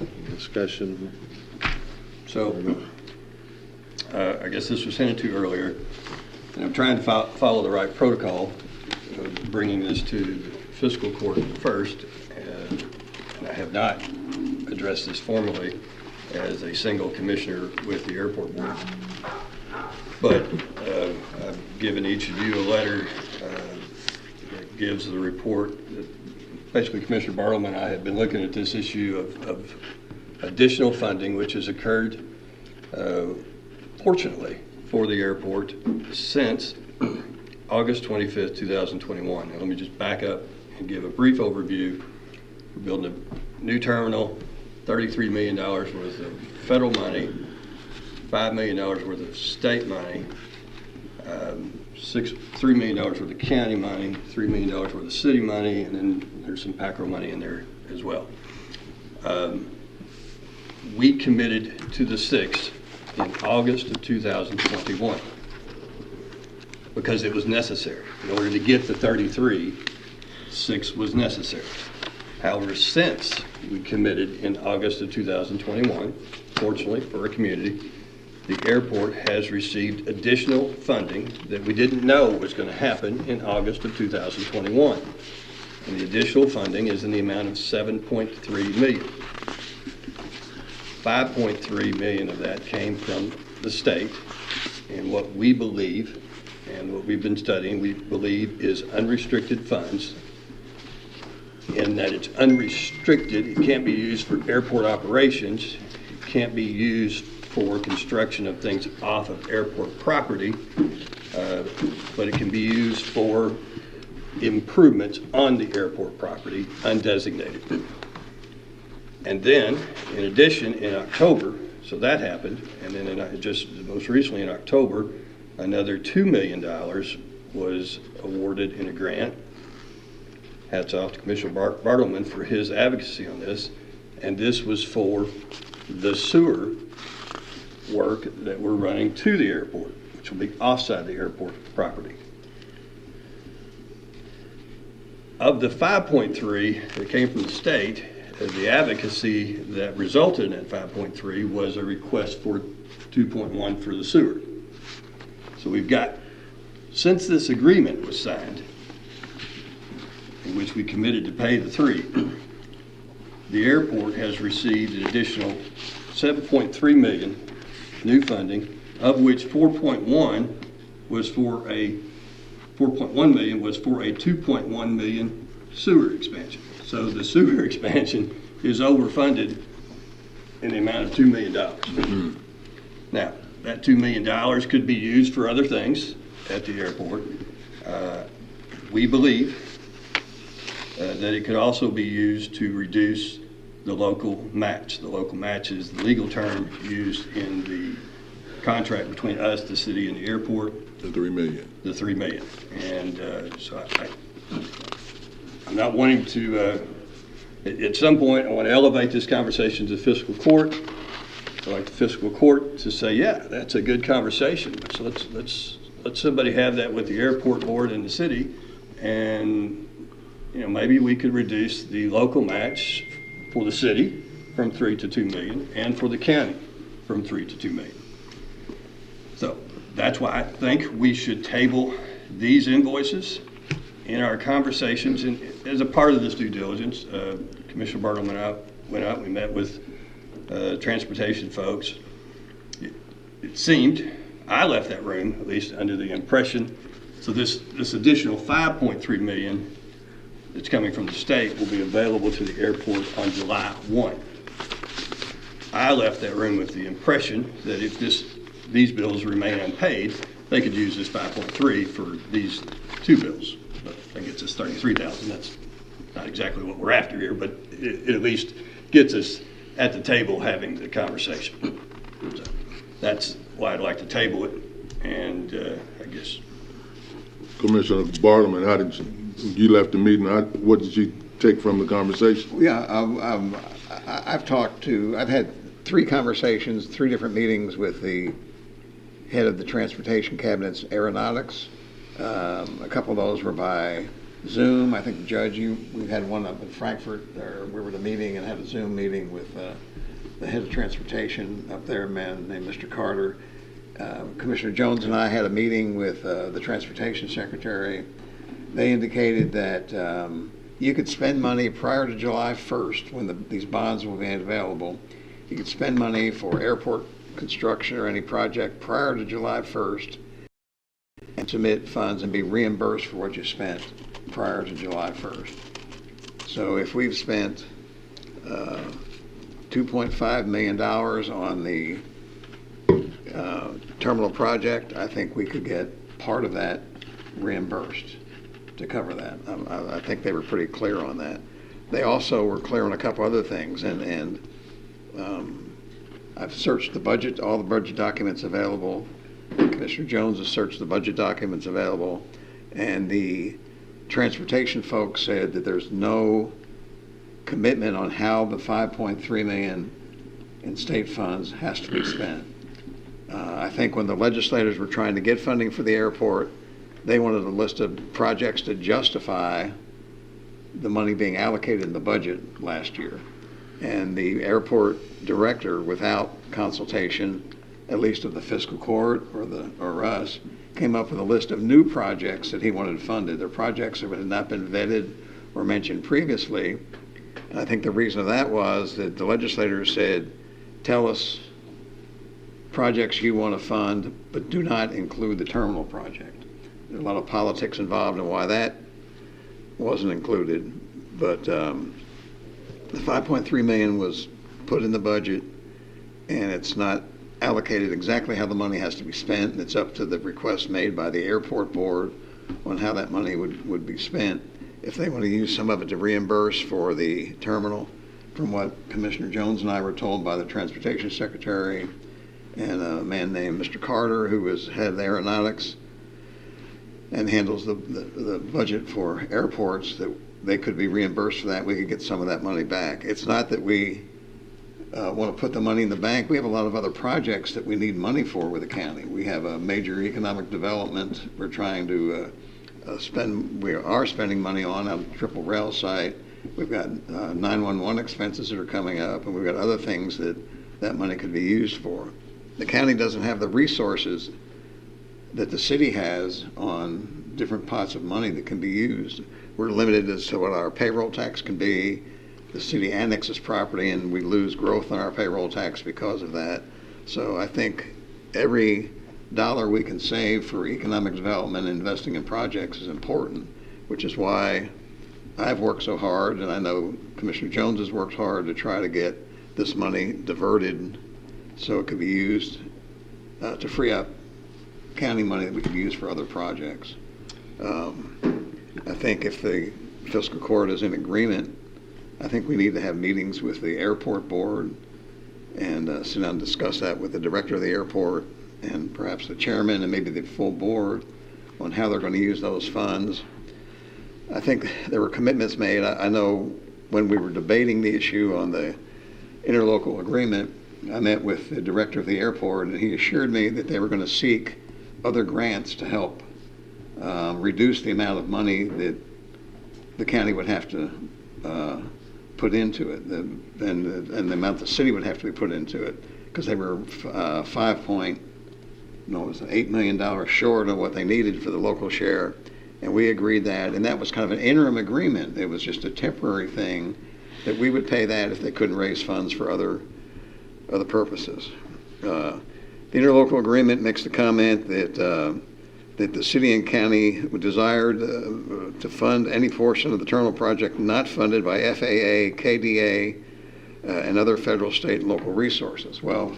Any discussion? So, I guess this was handed to you earlier, and I'm trying to follow the right protocol, bringing this to the fiscal court first, and I have not addressed this formally as a single commissioner with the airport board. But I've given each of you a letter that gives the report that basically Commissioner Bartleman and I have been looking at this issue of additional funding which has occurred, fortunately, for the airport since August 25th, 2021. Now, let me just back up and give a brief overview. We're building a new terminal, $33 million worth of federal money, $5 million worth of state money, $3 million worth of county money, $3 million worth of city money, and then there's some PACRO money in there as well. We committed to the 6th in August of 2021 because it was necessary. In order to get the 33, 6 was necessary. However, since we committed in August of 2021, fortunately for our community, the airport has received additional funding that we didn't know was going to happen in August of 2021. And the additional funding is in the amount of $7.3 million. $5.3 million of that came from the state, and what we believe, and what we've been studying, we believe is unrestricted funds, in that it's unrestricted. It can't be used for airport operations. It can't be used for construction of things off of airport property, but it can be used for improvements on the airport property, undesignated. And then, in addition, in October, so that happened, and then just most recently in October, another $2 million was awarded in a grant. Hats off to Commissioner Bartleman for his advocacy on this, and this was for the sewer work that we're running to the airport, which will be offside the airport property. Of the 5.3 that came from the state, the advocacy that resulted in that 5.3 was a request for 2.1 for the sewer. So we've got, since this agreement was signed, in which we committed to pay the 3, the airport has received an additional $7.3 million new funding, of which 4.1 million was for a 2.1 million sewer expansion. So the sewer expansion is overfunded in the amount of $2 million. Mm-hmm. Now, that $2 million could be used for other things at the airport. We believe that it could also be used to reduce the local match. The local match is the legal term used in the contract between us, the city, and the airport. The $3 million. The $3 million. And so I'm not wanting to, at some point, I want to elevate this conversation to the fiscal court. I'd like the fiscal court to say, yeah, that's a good conversation. So let's somebody have that with the airport board and the city, and maybe we could reduce the local match for the city from 3 to 2 million, and for the county from 3 to 2 million. So that's why I think we should table these invoices in our conversations. And as a part of this due diligence, Commissioner Bartleman went out, we met with transportation folks. It seemed, I left that room, at least under the impression, so this additional 5.3 million that's coming from the state will be available to the airport on July 1. I left that room with the impression that if these bills remain unpaid, they could use this 5.3 for these 2 bills. But that gets us 33,000. That's not exactly what we're after here, but it at least gets us at the table having the conversation. So, that's why I'd like to table it, and I guess. Commissioner Bartleman, how did you left the meeting? What did you take from the conversation? Yeah, I've had 3 conversations, 3 different meetings with the head of the Transportation Cabinet's Aeronautics. A couple of those were by Zoom. I think, Judge, we had one up in Frankfurt, or we were at a meeting and had a Zoom meeting with the head of transportation up there, a man named Mr. Carter. Commissioner Jones and I had a meeting with the Transportation Secretary. They indicated that you could spend money prior to July 1st when these bonds will be available. You could spend money for airport construction or any project prior to July 1st and submit funds and be reimbursed for what you spent prior to July 1st. So if we've spent $2.5 million on the terminal project, I think we could get part of that reimbursed to cover that. I think they were pretty clear on that. They also were clear on a couple other things, and I've searched the budget, all the budget documents available. Commissioner Jones has searched the budget documents available, and the transportation folks said that there's no commitment on how the $5.3 million in state funds has to be spent. I think when the legislators were trying to get funding for the airport, they wanted a list of projects to justify the money being allocated in the budget last year. And the airport director, without consultation, at least of the fiscal court or us, came up with a list of new projects that he wanted funded. They're projects that had not been vetted or mentioned previously. And I think the reason of that was that the legislators said, tell us projects you want to fund, but do not include the terminal project. There's a lot of politics involved in why that wasn't included. But the $5.3 million was put in the budget, and it's not allocated exactly how the money has to be spent. It's up to the request made by the airport board on how that money would be spent. If they want to use some of it to reimburse for the terminal, from what Commissioner Jones and I were told by the Transportation Secretary and a man named Mr. Carter, who was head of aeronautics and handles the budget for airports, that they could be reimbursed for that. We could get some of that money back. It's not that we want to put the money in the bank. We have a lot of other projects that we need money for with the county. We have a major economic development we're trying to we are spending money on the Triple Rail site. We've got 911 expenses that are coming up, and we've got other things that money could be used for. The county doesn't have the resources that the city has on different pots of money that can be used. We're limited as to what our payroll tax can be. The city annexes property, and we lose growth on our payroll tax because of that. So I think every dollar we can save for economic development and investing in projects is important, which is why I've worked so hard, and I know Commissioner Jones has worked hard to try to get this money diverted so it could be used to free up county money that we could use for other projects. I think if the fiscal court is in agreement, I think we need to have meetings with the airport board and sit down and discuss that with the director of the airport and perhaps the chairman and maybe the full board on how they're going to use those funds. I think there were commitments made. I know when we were debating the issue on the interlocal agreement, I met with the director of the airport, and he assured me that they were going to seek other grants to help reduce the amount of money that the county would have to put into it, and the amount the city would have to be put into it, because they were $8 million short of what they needed for the local share, and we agreed that, and that was kind of an interim agreement. It was just a temporary thing that we would pay that if they couldn't raise funds for other purposes. The interlocal agreement makes the comment that the city and county would desire to fund any portion of the terminal project not funded by FAA, KDA, and other federal, state, and local resources. Well,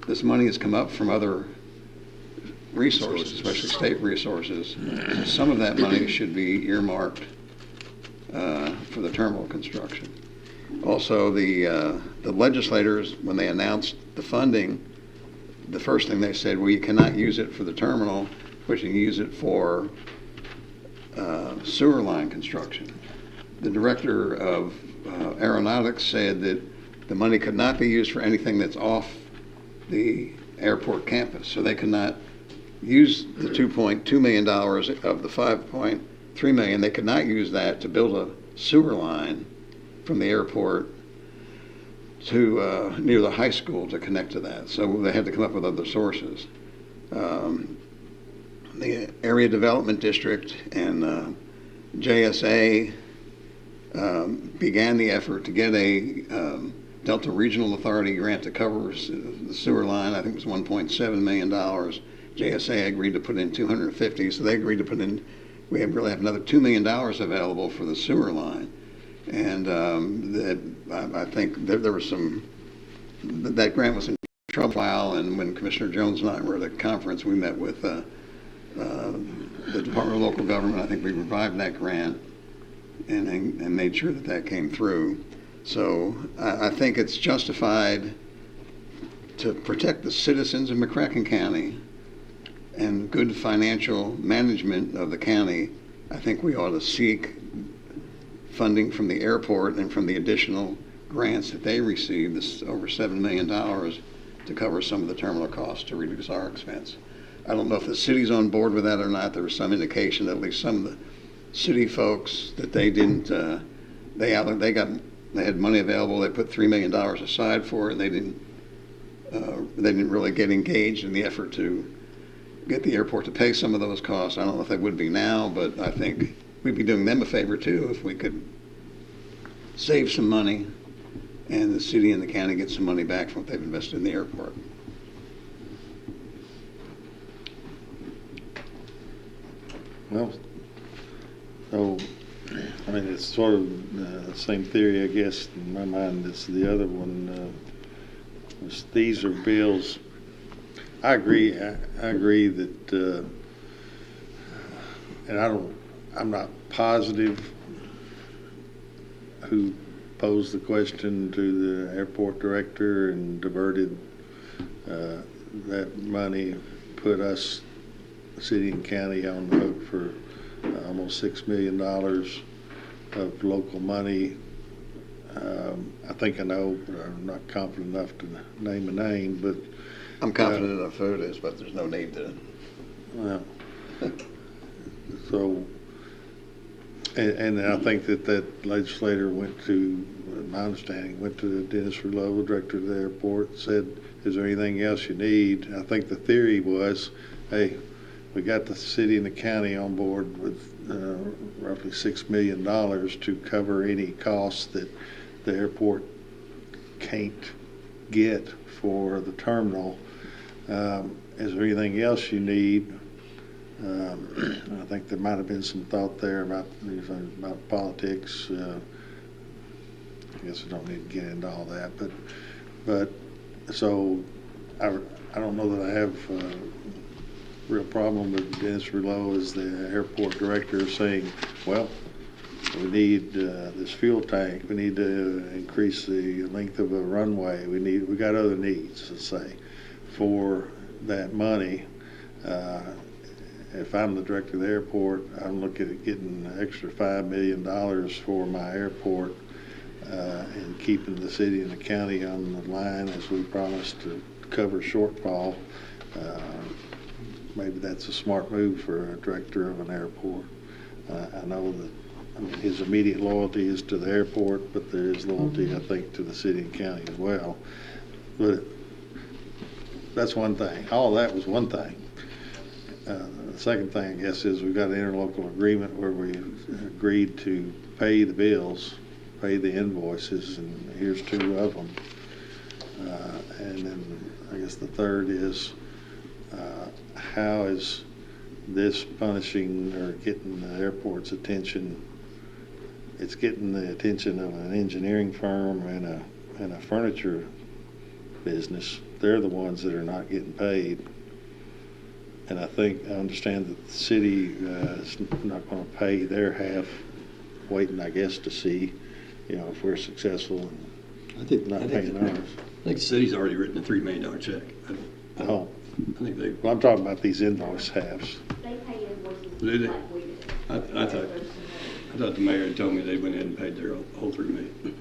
this money has come up from other resources, especially state resources. So some of that money should be earmarked for the terminal construction. Also, the legislators, when they announced the funding, the first thing they said, well, you cannot use it for the terminal, but you can use it for sewer line construction. The director of aeronautics said that the money could not be used for anything that's off the airport campus, so they could not use the $2.2 million of the $5.3 million. They could not use that to build a sewer line from the airport to near the high school to connect to that. So they had to come up with other sources. The Area Development District and JSA began the effort to get a Delta Regional Authority grant to cover the sewer line. I think it was $1.7 million. JSA agreed to put in $250, so they agreed to put in, we really have another $2 million available for the sewer line. And I think there was that grant was in trouble for a while, and when Commissioner Jones and I were at a conference, we met with the Department of Local Government. I think we revived that grant and made sure that that came through. So I think it's justified to protect the citizens of McCracken County and good financial management of the county. I think we ought to seek funding from the airport and from the additional grants that they received, this over $7 million, to cover some of the terminal costs to reduce our expense. I don't know if the city's on board with that or not. There was some indication that at least some of the city folks that they didn't, they had money available. They put $3 million aside for it, and they didn't really get engaged in the effort to get the airport to pay some of those costs. I don't know if they would be now, but I think we'd be doing them a favor too if we could save some money and the city and the county get some money back from what they've invested in the airport. Well, so, I mean, it's sort of the same theory, I guess, in my mind as the other one. These are bills. I agree that, and I'm not positive who posed the question to the airport director and diverted that money, put us, city and county, on the hook for almost $6 million of local money. I think I know, but I'm not confident enough to name a name, but I'm confident enough who it is, but there's no name to it. Well, so, and I think that legislator went to, my understanding, went to Dennis Rouleau, director of the airport, said, is there anything else you need? I think the theory was, hey, we got the city and the county on board with roughly $6 million to cover any costs that the airport can't get for the terminal. Is there anything else you need? I think there might have been some thought there about politics. I guess we don't need to get into all that, but so I don't know that I have a real problem with Dennis Rouleau as the airport director saying, well, we need this fuel tank. We need to increase the length of a runway. We got other needs, let's say, for that money. If I'm the director of the airport, I'm looking at getting an extra $5 million for my airport and keeping the city and the county on the line as we promised to cover shortfall. Maybe that's a smart move for a director of an airport. I know that his immediate loyalty is to the airport, but there is loyalty, I think, to the city and county as well. But that's one thing. All that was one thing. The second thing, I guess, is we've got an interlocal agreement where we agreed to pay the bills, pay the invoices, and here's 2 of them. And then I guess the third is how is this punishing or getting the airport's attention? It's getting the attention of an engineering firm and a furniture business. They're the ones that are not getting paid. And I understand that the city is not going to pay their half, waiting, I guess, to see, if we're successful and not paying ours. I think the city's already written a $3 million check. Oh, I think they, well, I'm talking about these invoice halves. They pay invoices Do they? like we do. I thought the mayor had told me they went ahead and paid their whole $3 million.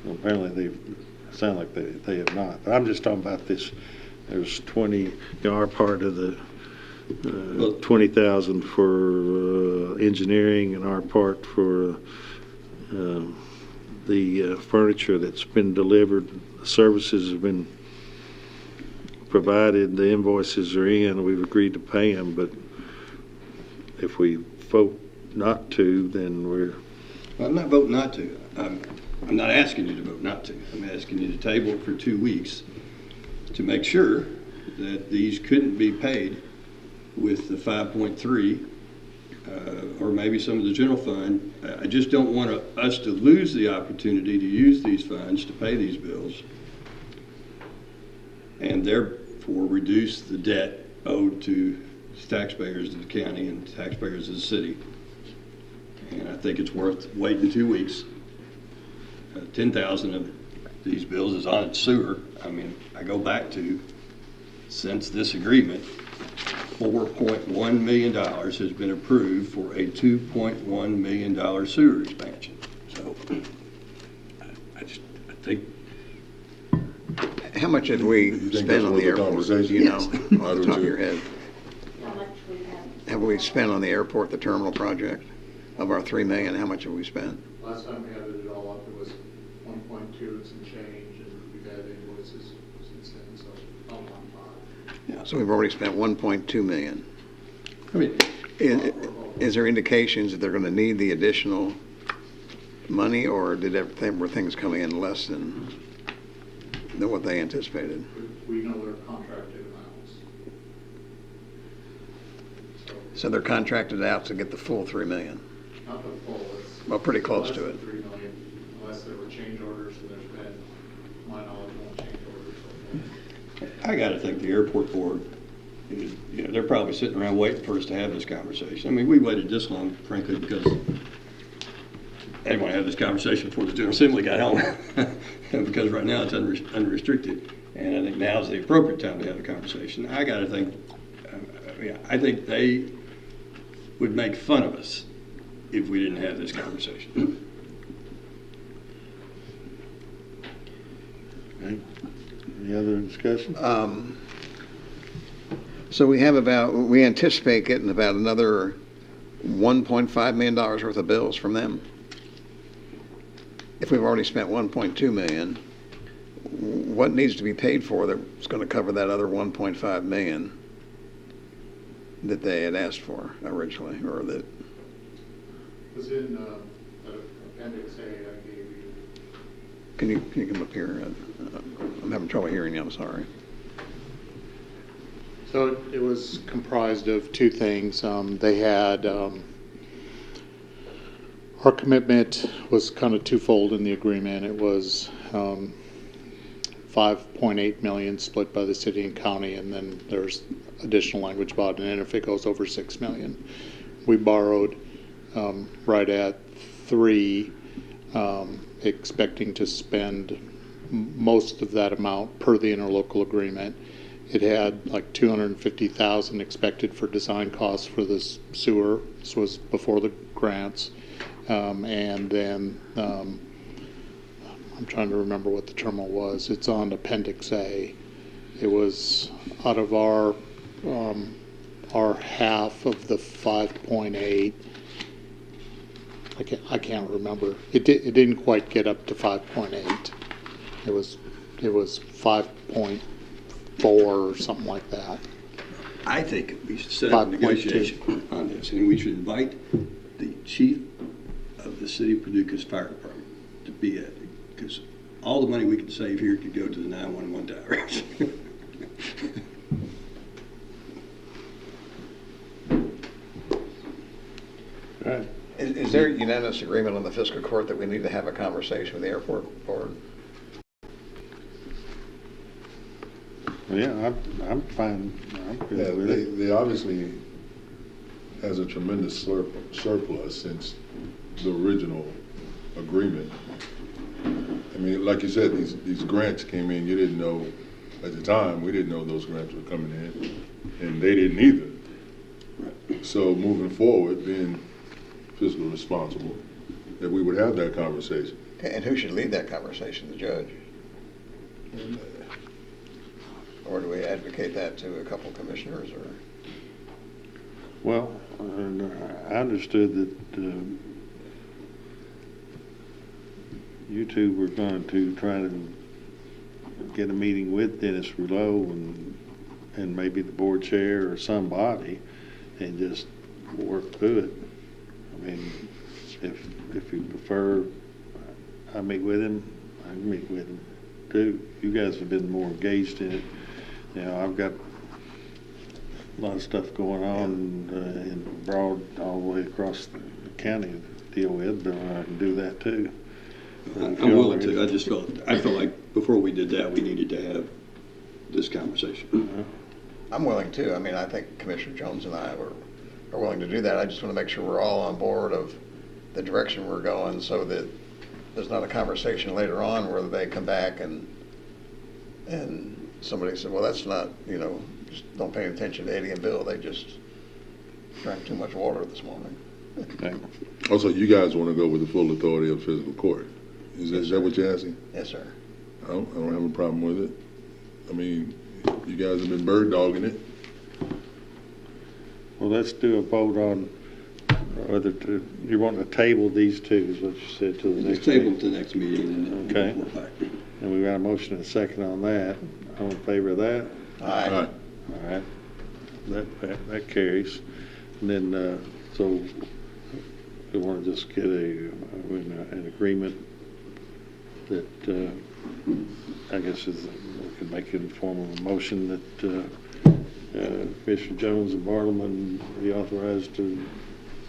Well, apparently sound like they have not. But I'm just talking about this. There's 20, you know, our part of the 20,000 for engineering and our part for the furniture that's been delivered. The services have been provided. The invoices are in. We've agreed to pay them. But if we vote not to, then we're. Well, I'm not voting not to. I'm not asking you to vote not to. I'm asking you to table it for 2 weeks to make sure that these couldn't be paid with the 5.3 or maybe some of the general fund. I just don't want us to lose the opportunity to use these funds to pay these bills and therefore reduce the debt owed to taxpayers of the county and taxpayers of the city. And I think it's worth waiting 2 weeks. 10,000 of these bills is on its sewer. I mean, I go back to, since this agreement, $4.1 million has been approved for a $2.1 million sewer expansion. So I think. How much have we think spent that's on worth the the airport? Do conversation? you know, Yes. off the top of your head? How much we have. Have we spent on the airport, the terminal project? Of our $3 million, how much have we spent? Last time we added it all up, it was 1.2 and some change, and we've had invoices since then, so about 1.5. Yeah. So we've already spent 1.2 million. I mean, Is there indications that they're going to need the additional money, or were things coming in less than what they anticipated? We know their contracted amounts. So they're contracted out to get the full $3 million. Not the full, it's. Well, pretty close less to than it. 3 million, unless there were change orders, and there's been, to my knowledge, no change orders so far. I got to think the airport board, you know, they're probably sitting around waiting for us to have this conversation. I mean, we waited this long, frankly, because I didn't want to have this conversation before the General Assembly got home, because right now it's unrestricted, and I think now's the appropriate time to have a conversation. I got to think, I think they would make fun of us if we didn't have this conversation. Okay. Any other discussion? So we anticipate getting about another $1.5 million worth of bills from them. If we've already spent 1.2 million, what needs to be paid for that's going to cover that other 1.5 million that they had asked for originally, or that? It was in Appendix A I gave you. Can you come up here? I'm having trouble hearing you. I'm sorry. So it was comprised of two things. They had, our commitment was kind of twofold in the agreement. It was 5.8 million split by the city and county, and then there's additional language about it, and if it goes over 6 million. We borrowed right at 3, expecting to spend most of that amount per the interlocal agreement. It had like 250,000 expected for design costs for this sewer. This was before the grants. And then I'm trying to remember what the terminal was. It's on Appendix A. It was out of our half of the 5.8. I can't remember. It didn't quite get up to 5.8. It was 5.4 or something like that. I think we should set up a negotiation on this, and we should invite the chief of the city of Paducah's fire department to be at it, because all the money we could save here could go to the 911 towers. All right. Is there unanimous agreement on the fiscal court that we need to have a conversation with the airport board? Yeah, I'm fine. I'm Yeah, good with it. they obviously has a tremendous surplus since the original agreement. I mean, like you said, these grants came in, you didn't know, at the time, we didn't know those grants were coming in, and they didn't either. So moving forward, being fiscal responsible, that we would have that conversation. And who should lead that conversation, the judge? Or do we advocate that to a couple commissioners, or? Well, I understood that you two were going to try to get a meeting with Dennis Rouleau and maybe the board chair or somebody and just work through it. I mean, if you prefer, I meet with him, I can meet with him too. You guys have been more engaged in it. You know, I've got a lot of stuff going on in Broad all the way across the county to deal with, but I can do that too. I'm willing to. I felt like before we did that, we needed to have this conversation. I'm willing to. I mean, I think Commissioner Jones and I are willing to do that. I just want to make sure we're all on board of the direction we're going, so that there's not a conversation later on where they come back and somebody said, well, that's not, just don't pay attention to Eddie and Bill. They just drank too much water this morning. Okay. Also, you guys want to go with the full authority of fiscal court. Is that what you're asking? Yes, sir. I don't have a problem with it. I mean, you guys have been bird dogging it. Well, let's do a vote on whether you want to table these two, is what you said, to the next Let's table meeting. it to the next meeting. And then Okay. we'll back. And we got a motion and a second on that. All in favor of that? Aye. All right. All right. That carries. And then, so we want to just get an agreement that, I guess we can make it in the form of a motion that Commissioner Jones and Bartleman be authorized to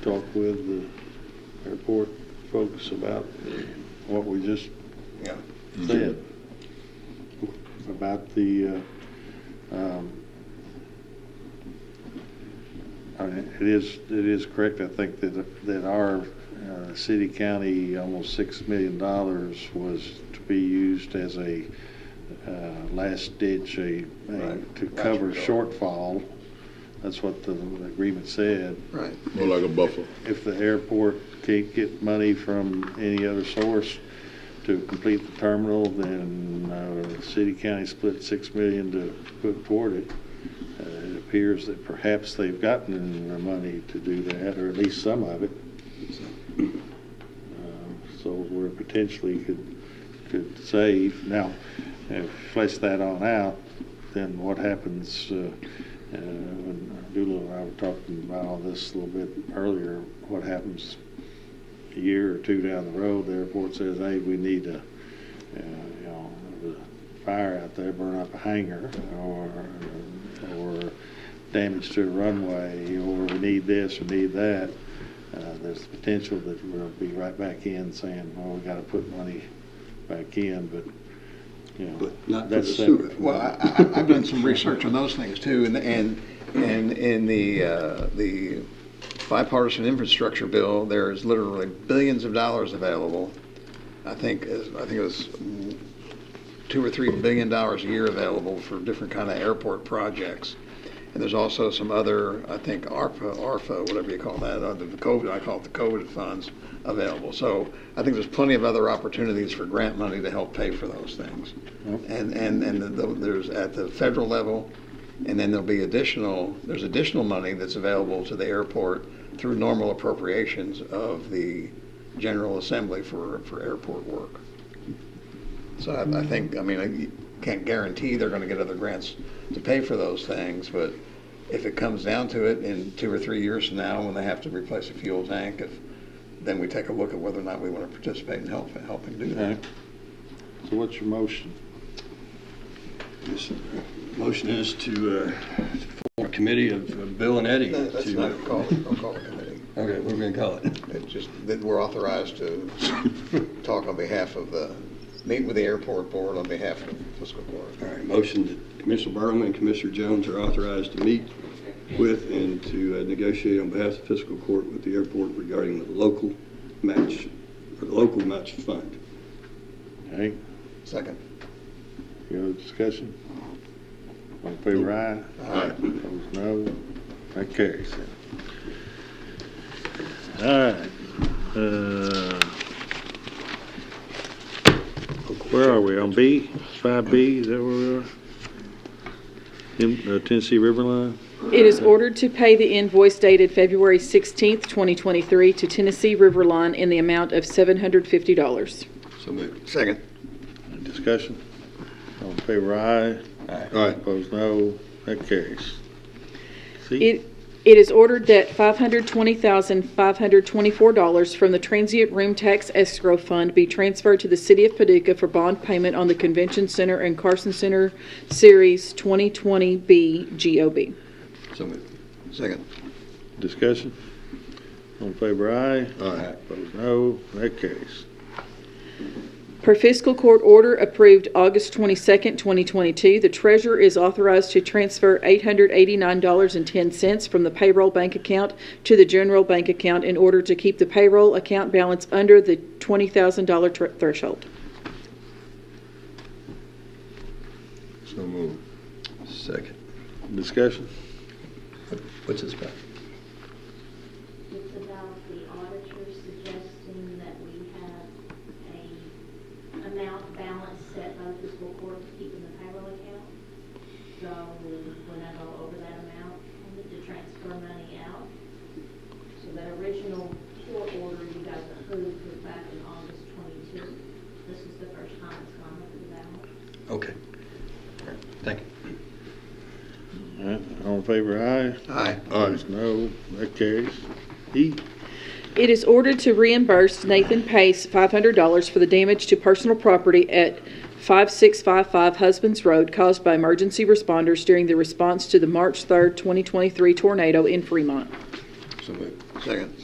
talk with the airport folks about what we just Yeah. said about the, I mean, it is correct, I think, that our city county, almost $6 million was to be used as a last ditch, to cover shortfall. That's what the agreement said. Right. More like a buffer. If the airport can't get money from any other source to complete the terminal, then the city county split $6 million to put toward it. It appears that perhaps they've gotten their money to do that, or at least some of it. So we potentially could save. Now, if flesh that on out, then what happens? When Doolittle and I were talking about all this a little bit earlier, what happens a year or two down the road? The airport says, "Hey, we need a, the fire out there, burn up a hangar, or damage to a runway, or we need this or need that." There's the potential that we'll be right back in saying, "Well, we got to put money back in," but But not for the that's sewer. separate. Well, I've done some research on those things too, and in the bipartisan infrastructure bill, there's literally billions of dollars available. I think it was $2 or $3 billion a year available for different kind of airport projects. And there's also some other, I think, ARFA, whatever you call that, the COVID, I call it the COVID funds available. So I think there's plenty of other opportunities for grant money to help pay for those things. And there's at the federal level, and then there'll be there's additional money that's available to the airport through normal appropriations of the General Assembly for airport work. So I think, I mean, I can't guarantee they're going to get other grants to pay for those things, but if it comes down to it in 2 or 3 years from now, when they have to replace a fuel tank, then we take a look at whether or not we want to participate in helping do that. Okay. So what's your motion? This motion is to form a committee of Bill and Eddie. That's not call it a committee. Okay, what are we going to call it? It's just that we're authorized to talk on behalf of meet with the airport board on behalf of fiscal court. All right, motion that Commissioner Bartleman and Commissioner Jones are authorized to meet with and to negotiate on behalf of fiscal court with the airport regarding the local match fund. Okay, Second. any other discussion? All in favor, aye? Aye. Opposed, no. That carries. All right. Where are we, on B? 5B, is that where we are? Tennessee River Line? It is ordered to pay the invoice dated February 16th, 2023 to Tennessee River Line in the amount of $750. So moved. Second. Any discussion? All in favor, aye? Aye. Opposed, no. That carries. See? It is ordered that $520,524 from the transient room tax escrow fund be transferred to the City of Paducah for bond payment on the Convention Center and Carson Center Series 2020B GOB. So moved. Second. Discussion? All in favor, aye? Aye. Opposed, no. That carries. Per fiscal court order approved August 22nd, 2022, the treasurer is authorized to transfer $889.10 from the payroll bank account to the general bank account in order to keep the payroll account balance under the $20,000 threshold. So moved. Second. Discussion? What's this about? It's about the auditor suggesting that we have a amount balance set by the fiscal court to keep in the payroll account. So when I go over that amount, I need to transfer money out. So that original court order you guys approved was back in August 22. This is the first time it's gone over the balance. Okay. Thank you. All right. All in favor, aye? Aye. Opposed, no. That carries. E. It is ordered to reimburse Nathan Pace $500 for the damage to personal property at 5655 Husbands Road caused by emergency responders during the response to the March 3rd, 2023 tornado in Fremont. So moved. Second.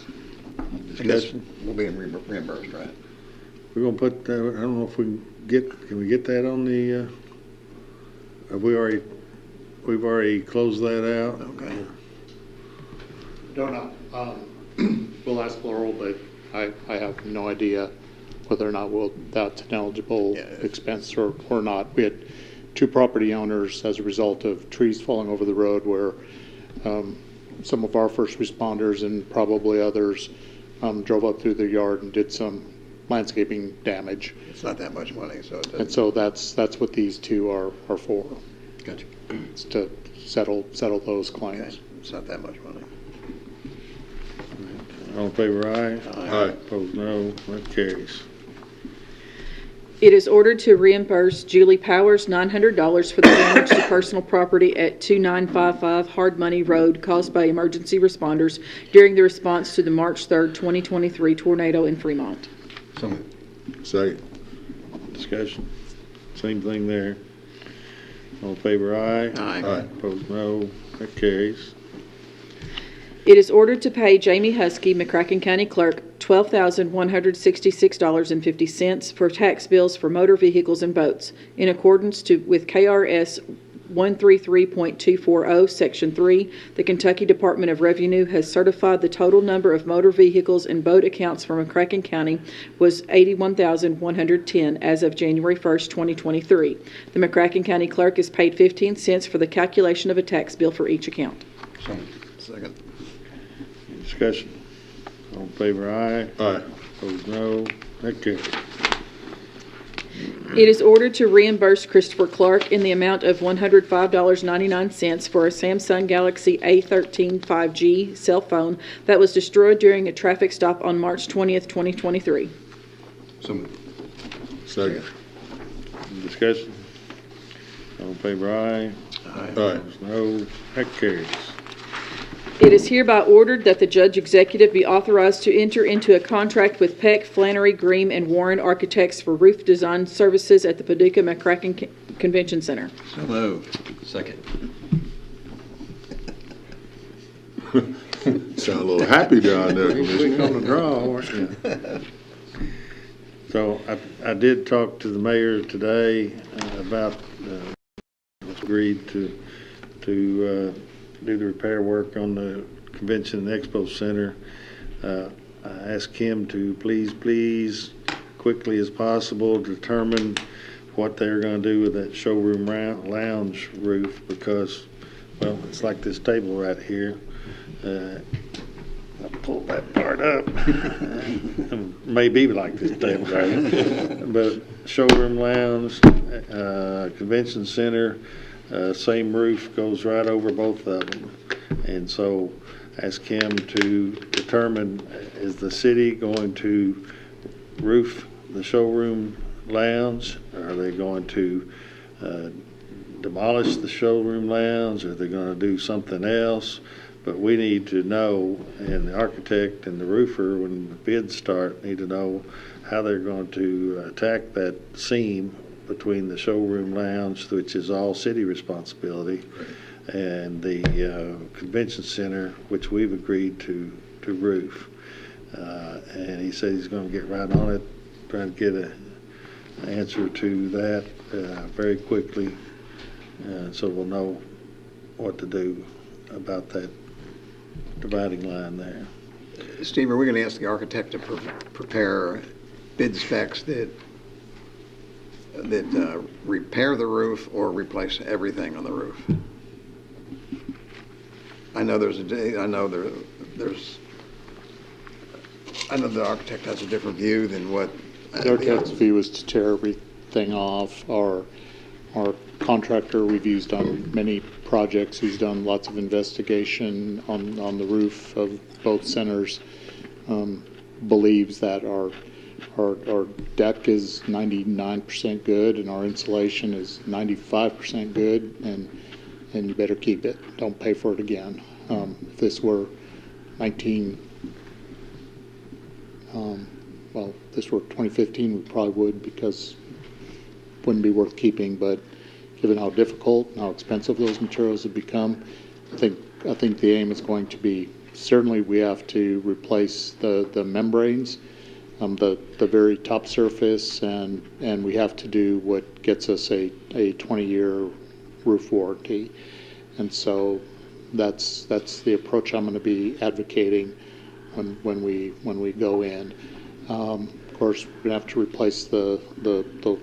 Discussion? We'll be reimbursed, right? We're gonna put that, I don't know if we can we get that on the, we've already closed that out? Okay. Don't know. We'll ask Laurel, but I have no idea whether or not that's an eligible expense or not. We had two property owners as a result of trees falling over the road where some of our first responders and probably others drove up through their yard and did some landscaping damage. It's not that much money, so it And doesn't. so that's what these two are for. Gotcha. It's to settle those claims. Okay. It's not that much money. All in favor, aye? Aye. Opposed, no. That carries. It is ordered to reimburse Julie Powers $900 for the damage to personal property at 2955 Hard Money Road caused by emergency responders during the response to the March 3rd, 2023 tornado in Fremont. So moved. Second. Discussion? Same thing there. All in favor, aye? Aye. Aye. Opposed, no. That carries. It is ordered to pay Jamie Husky, McCracken County Clerk, $12,166.50 for tax bills for motor vehicles and boats in accordance with KRS 133.240, Section 3. The Kentucky Department of Revenue has certified the total number of motor vehicles and boat accounts for McCracken County was 81,110 as of January 1st, 2023. The McCracken County Clerk is paid 15 cents for the calculation of a tax bill for each account. So moved. Second. Discussion? All in favor, aye? Aye. Opposed, no. That carries. It is ordered to reimburse Christopher Clark in the amount of $105.99 for a Samsung Galaxy A13 5G cell phone that was destroyed during a traffic stop on March 20th, 2023. So moved. Second. Discussion? All in favor, aye? Aye. Opposed, no. That carries. It is hereby ordered that the Judge Executive be authorized to enter into a contract with Peck, Flannery, Green, and Warren Architects for roof design services at the Paducah McCracken Convention Center. So moved. Second. Sound a little happy down there, Quick Commissioner. on the draw, weren't you? So I did talk to the mayor today about, agreed to do the repair work on the Convention and Expo Center. I asked him to please quickly as possible, determine what they're gonna do with that showroom lounge roof, because, well, it's like this table right here. I pulled that part up. Maybe like this table right here. But showroom lounge, convention center, same roof goes right over both of them. And so ask him to determine, is the city going to roof the showroom lounge? Are they going to demolish the showroom lounge? Are they going to do something else? But we need to know, and the architect and the roofer, when the bids start, need to know how they're going to attack that seam between the showroom lounge, which is all city responsibility, and the convention center, which we've agreed to roof. And he said he's going to get right on it, trying to get an answer to that very quickly, so we'll know what to do about that dividing line there. Steve, are we going to ask the architect to prepare bid specs that repair the roof or replace everything on the roof? I know there's I know the architect has a different view than what The architect's view is to tear everything off. Our contractor we've used on many projects, who's done lots of investigation on the roof of both centers, believes that our deck is 99% good and our insulation is 95% good, and you better keep it. Don't pay for it again. If this were if this were 2015, we probably would, because it wouldn't be worth keeping. But given how difficult and how expensive those materials have become, I think the aim is going to be, certainly we have to replace the membranes, the very top surface, and we have to do what gets us a 20-year roof warranty. And so that's the approach I'm going to be advocating when we go in. Of course, we're going to have to replace the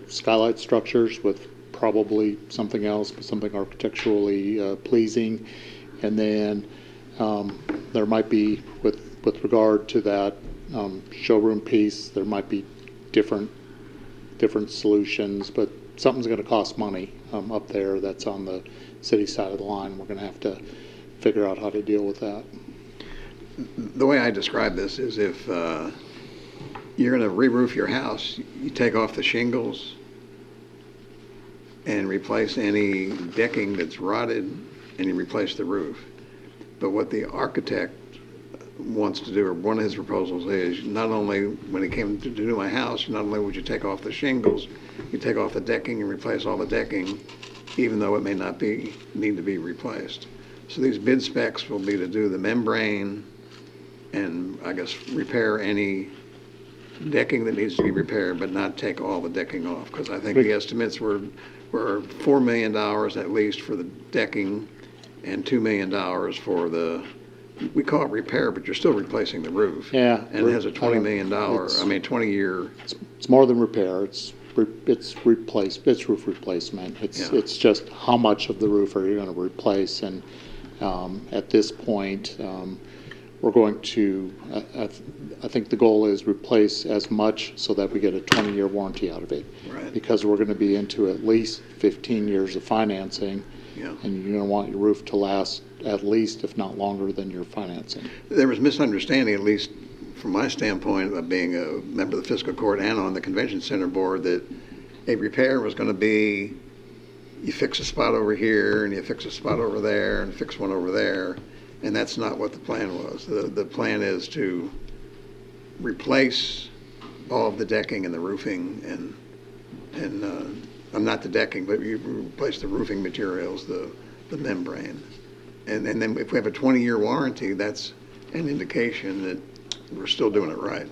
skylight structures with probably something else, but something architecturally pleasing. And then there might be, with regard to that showroom piece, there might be different solutions, but something's going to cost money up there that's on the city side of the line. We're going to have to figure out how to deal with that. The way I describe this is, if you're going to re-roof your house, you take off the shingles and replace any decking that's rotted, and you replace the roof. But what the architect wants to do, or one of his proposals is, not only when he came to do my house, not only would you take off the shingles, you take off the decking and replace all the decking, even though it may not need to be replaced. So these bid specs will be to do the membrane and, I guess, repair any decking that needs to be repaired, but not take all the decking off, because I think the estimates were $4 million at least for the decking and $2 million for the, we call it repair, but you're still replacing the roof. Yeah. And it has a $20 million, 20-year. It's more than repair. It's replace. It's roof replacement. It's just how much of the roof are you going to replace? And at this point, we're going to, I think the goal is replace as much so that we get a 20-year warranty out of it. Right. Because we're going to be into at least 15 years of financing. Yeah. And you're going to want your roof to last at least, if not longer, than your financing. There was misunderstanding, at least from my standpoint of being a member of the Fiscal Court and on the Convention Center Board, that a repair was going to be, you fix a spot over here and you fix a spot over there and fix one over there. And that's not what the plan was. The plan is to replace all of the decking and the roofing and not the decking, but you replace the roofing materials, the membrane. And then if we have a 20-year warranty, that's an indication that we're still doing it right.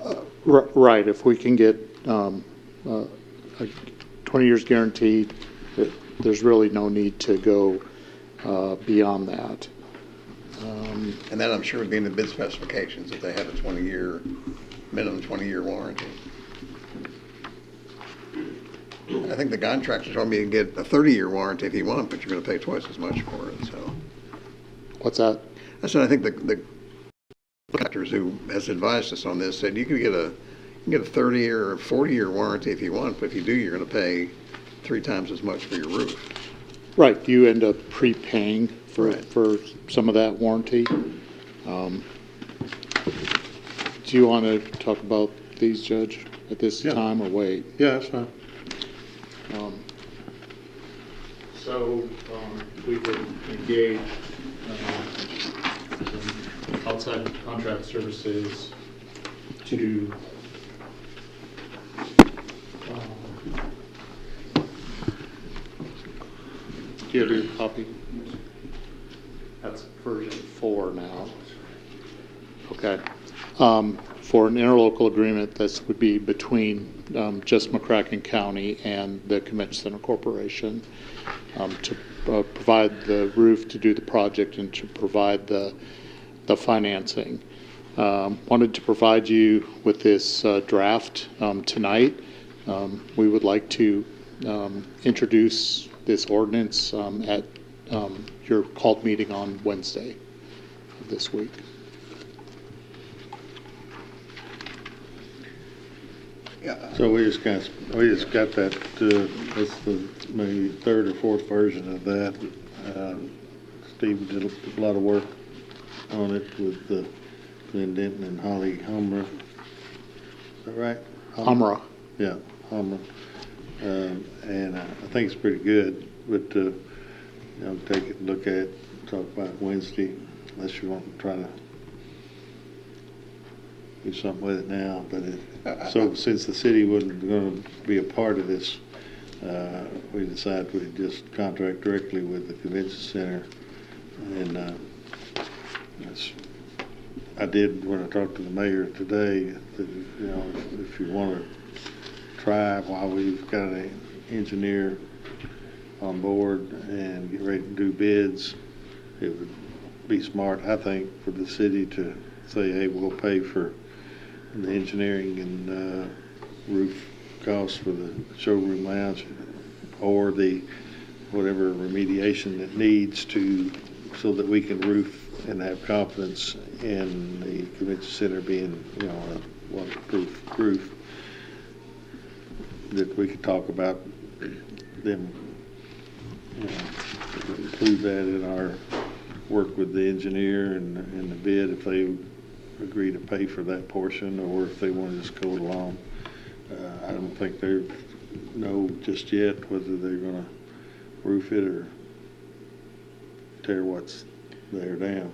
Right. If we can get 20 years guaranteed, there's really no need to go beyond that. And that, I'm sure, would be in the bid specifications, if they have a minimum 20-year warranty. I think the contractor told me you can get a 30-year warranty if you want, but you're going to pay twice as much for it, so. What's that? I said, I think the contractors who has advised us on this said you can get a 30-year or 40-year warranty if you want, but if you do, you're going to pay 3 times as much for your roof. Right, you end up prepaying for, Right. for some of that warranty. Do you want to talk about these, Judge, at this Yeah. time, or wait? Yeah, that's fine. So we could engage outside contract services to do Do you have your copy? That's version 4 now. Okay. For an interlocal agreement, this would be between just McCracken County and the Convention Center Corporation to provide the roof to do the project and to provide the financing. Wanted to provide you with this draft tonight. We would like to introduce this ordinance at your called meeting on Wednesday of this week. So we just got that, that's the maybe 3rd or 4th version of that. Steve did a lot of work on it with Glenn Denton and Holly Humra. Is that right? Humra. Yeah, Humra. And I think it's pretty good, but, take it and look at it, talk about it Wednesday, unless you want to try to do something with it now. But so since the city wasn't going to be a part of this, we decided we'd just contract directly with the convention center. And I did, when I talked to the mayor today, that, if you want to try while we've got an engineer on board and get ready to do bids, it would be smart, I think, for the city to say, hey, we'll pay for the engineering and roof costs for the showroom lounge, or the whatever remediation it needs to, so that we can roof and have confidence in the convention center being, a waterproof roof. That we could talk about them, include that in our work with the engineer and the bid, if they agree to pay for that portion, or if they want to just go along. I don't think they know just yet whether they're going to roof it or tear what's there down.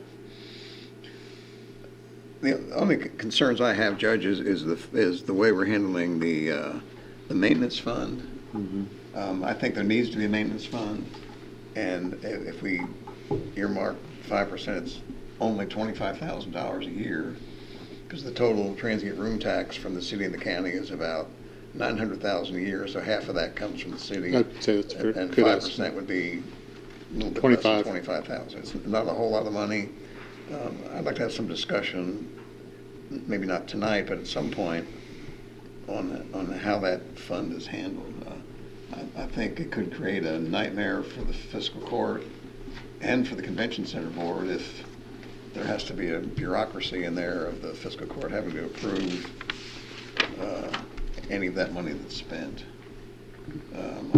The only concerns I have, Judge, is the way we're handling the maintenance fund. Mm-hmm. I think there needs to be a maintenance fund, and if we earmark 5%, it's only $25,000 a year, because the total transient room tax from the city and the county is about $900,000 a year, so half of that comes from the city. I'd say that's fair. And Good 5% estimate. would be a little bit 25. less than $25,000. It's not a whole lot of money. I'd like to have some discussion, maybe not tonight, but at some point, on how that fund is handled. I think it could create a nightmare for the fiscal court and for the convention center board if there has to be a bureaucracy in there of the fiscal court having to approve any of that money that's spent. I'm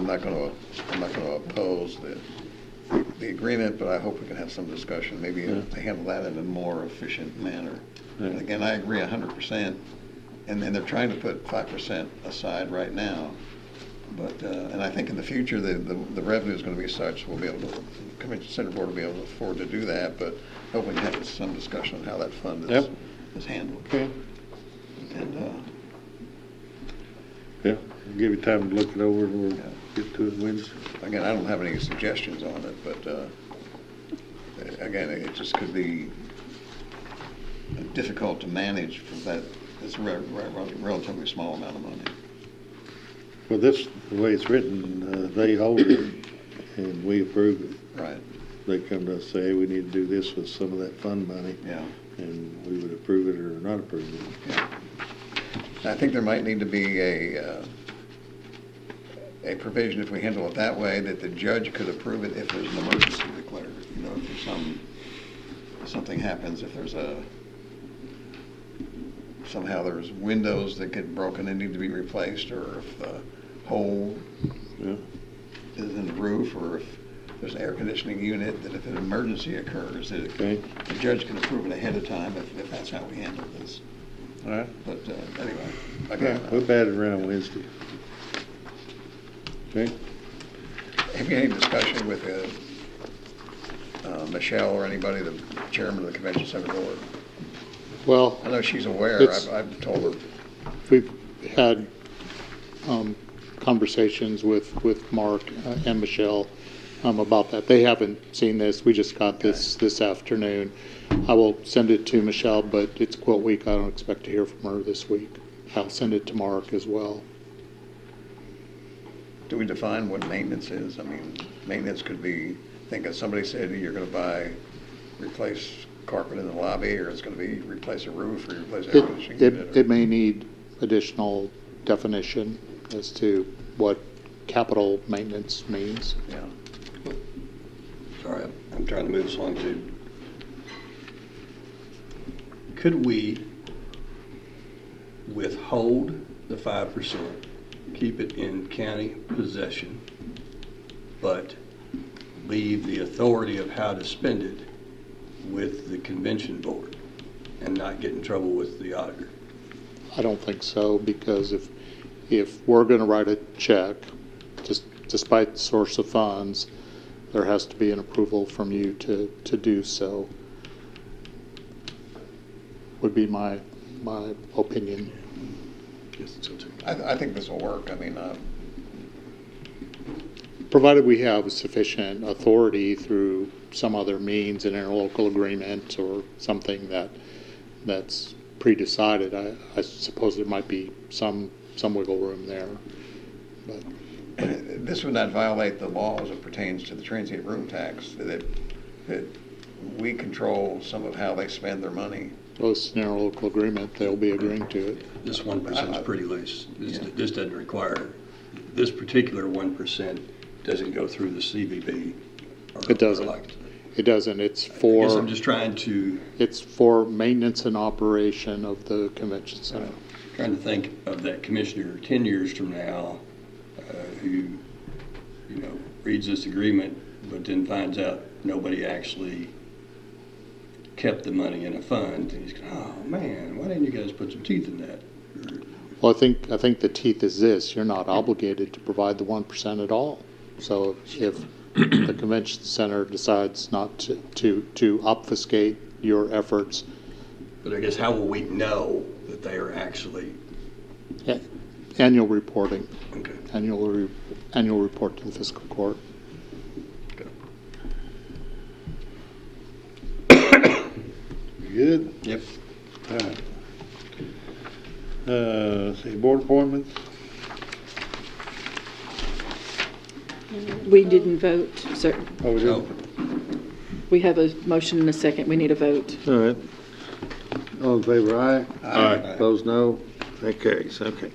not going to oppose the agreement, but I hope we can have some discussion, maybe to handle that in a more efficient manner. Yeah. And again, I agree 100%, and they're trying to put 5% aside right now. But and I think in the future the revenue is going to be such we'll be able to, the convention center board will be able to afford to do that. But hoping to have some discussion on how that fund is handled. Okay. And Yeah, I'll give you time to look it over, and we'll get to it Wednesday. again, I don't have any suggestions on it, but again, it just could be difficult to manage for that. It's a relatively small amount of money. Well, the way it's written, they hold it and we approve it. Right. They come to us, say, hey, we need to do this with some of that fund money. Yeah. And we would approve it or not approve it. Yeah. I think there might need to be a provision, if we handle it that way, that the judge could approve it if there's an emergency declared. You know, if there's something happens, if there's somehow there's windows that get broken and need to be replaced, or if the hole is in the roof, or if there's an air conditioning unit, that if an emergency occurs, that the judge can approve it ahead of time if that's how we handle this. All right. But anyway, okay. We'll bat it around Wednesday. Okay. Have you had any discussion with Michelle or anybody, the chairman of the convention center board? Well, I know she's aware. I've told her. we've had conversations with Mark and Michelle about that. They haven't seen this. We just got this afternoon. I will send it to Michelle, but it's quilt week. I don't expect to hear from her this week. I'll send it to Mark as well. Do we define what maintenance is? I mean, maintenance could be, I think if somebody said you're going to replace carpet in the lobby, or it's going to be replace a roof, or replace air conditioning unit. It may need additional definition as to what capital maintenance means. Yeah. Sorry, I'm trying to move this along too. Could we withhold the 5%, keep it in county possession, but leave the authority of how to spend it with the convention board and not get in trouble with the auditor? I don't think so, because if we're going to write a check, just despite the source of funds, there has to be an approval from you to do so. Would be my opinion. Yes, so too. I think this will work. I mean, Provided we have sufficient authority through some other means, an interlocal agreement or something that's pre-decided, I suppose there might be some wiggle room there. But this would not violate the law as it pertains to the transient room tax, that we control some of how they spend their money. well, it's an interlocal agreement. They'll be agreeing to it. This 1% is pretty loose. This doesn't require, this particular 1% doesn't go through the CVB. It doesn't. It doesn't. It's I guess for I'm just trying to it's for maintenance and operation of the convention center. trying to think of that commissioner 10 years from now who, reads this agreement, but then finds out nobody actually kept the money in a fund. And he's going, oh man, why didn't you guys put some teeth in that? Well, I think the teeth is this: you're not obligated to provide the 1% at all. So if the convention center decides not to obfuscate your efforts, But I guess how will we know that they are actually annual reporting, okay? annual report to the fiscal court. Good? Yep. All right. See, board appointments? We didn't vote, sir. Oh, we So, did. We have a motion and a second. We need a vote. All right. All in favor, aye? Aye. Opposed, no? That carries, okay.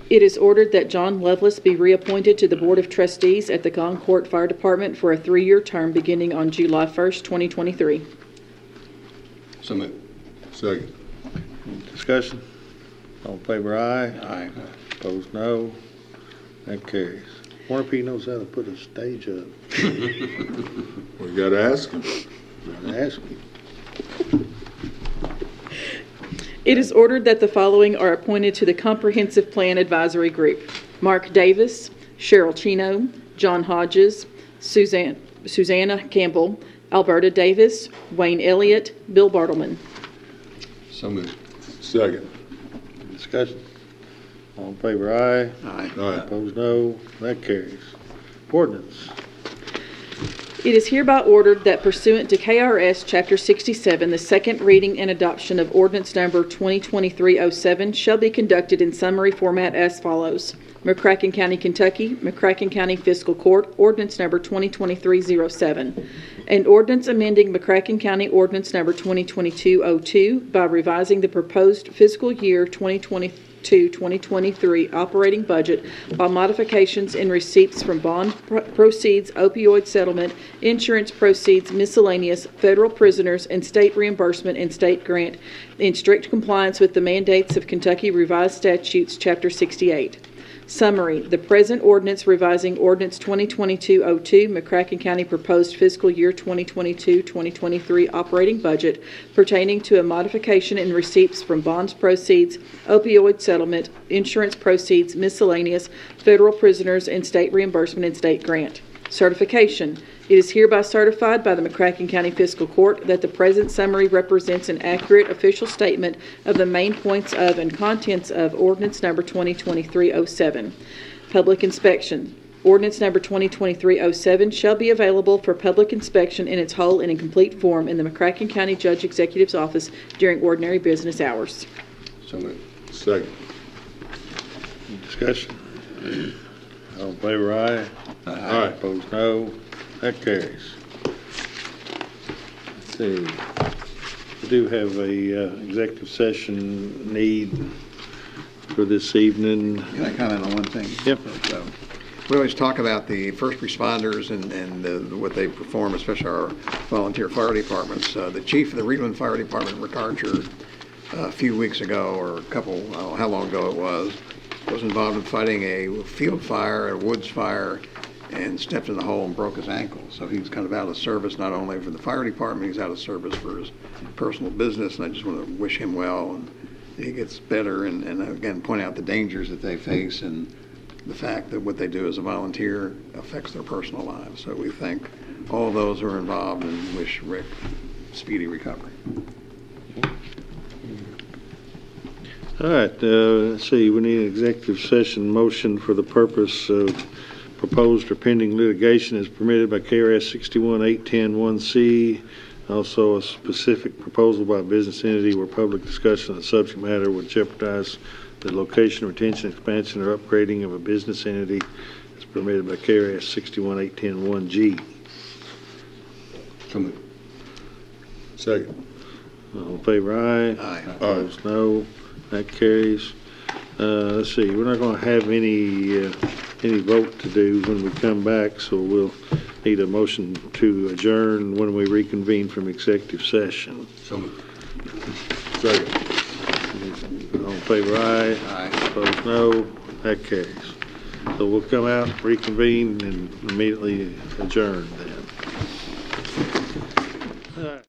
It is ordered that John Lovelace be reappointed to the Board of Trustees at the Goncourt Fire Department for a 3-year term beginning on July 1st, 2023. so moved. Second. Discussion? All in favor, aye? Aye. Opposed, no? That carries. Wonder if he knows how to put a stage up. We got to ask him. Ask him. It is ordered that the following are appointed to the Comprehensive Plan Advisory Group: Mark Davis, Cheryl Chino, John Hodges, Susanna Campbell, Alberta Davis, Wayne Elliott, Bill Bartleman. So moved. Second. Discussion? All in favor, aye? Aye. Aye. Opposed, no? That carries. Ordinance. It is hereby ordered that pursuant to KRS Chapter 67, the second reading and adoption of ordinance number 2023-07 shall be conducted in summary format as follows. McCracken County, Kentucky, McCracken County Fiscal Court, ordinance number 2023-07. An ordinance amending McCracken County ordinance number 2022-02 by revising the proposed fiscal year 2023 2023 operating budget while modifications in receipts from bond proceeds, opioid settlement, insurance proceeds, miscellaneous, federal prisoners, and state reimbursement and state grant in strict compliance with the mandates of Kentucky Revised Statutes, Chapter 68. Summary. The present ordinance revising Ordinance 2022-02, McCracken County proposed fiscal year 2022-2023 operating budget pertaining to a modification in receipts from bonds proceeds, opioid settlement, insurance proceeds, miscellaneous, federal prisoners, and state reimbursement and state grant. Certification. It is hereby certified by the McCracken County Fiscal Court that the present summary represents an accurate official statement of the main points of and contents of Ordinance Number 2023-07. Public inspection. Ordinance Number 2023-07 shall be available for public inspection in its whole and in complete form in the McCracken County Judge Executive's office during ordinary business hours. So moved. Second. Discussion. All in favor, aye. Aye. Opposed, no. That carries. Let's see. We do have a executive session need for this evening. Can I comment on one thing? Yep. So, we always talk about the first responders and what they perform, especially our volunteer fire departments. The chief of the Reedland Fire Department, Rick Archer, a few weeks ago, or a couple, I don't know how long ago it was involved in fighting a field fire, a woods fire, and stepped in the hole and broke his ankle. So he's kind of out of service, not only for the fire department, he's out of service for his personal business, and I just want to wish him well and he gets better, and again, point out the dangers that they face and the fact that what they do as a volunteer affects their personal lives. So we thank all those who are involved and wish Rick speedy recovery. All right, let's see, we need an executive session motion for the purpose of proposed or pending litigation as permitted by KRS 61810-1C. Also, a specific proposal by a business entity where public discussion of the subject matter would jeopardize the location, retention, expansion, or upgrading of a business entity as permitted by KRS 61810-1G. So moved. Second. All in favor, aye. Aye. Opposed, no. That carries. Let's see, we're not going to have any vote to do when we come back, so we'll need a motion to adjourn when we reconvene from executive session. So moved. Second. All in favor, aye. Aye. Opposed, no. That carries. So we'll come out, reconvene, and immediately adjourn then. All right.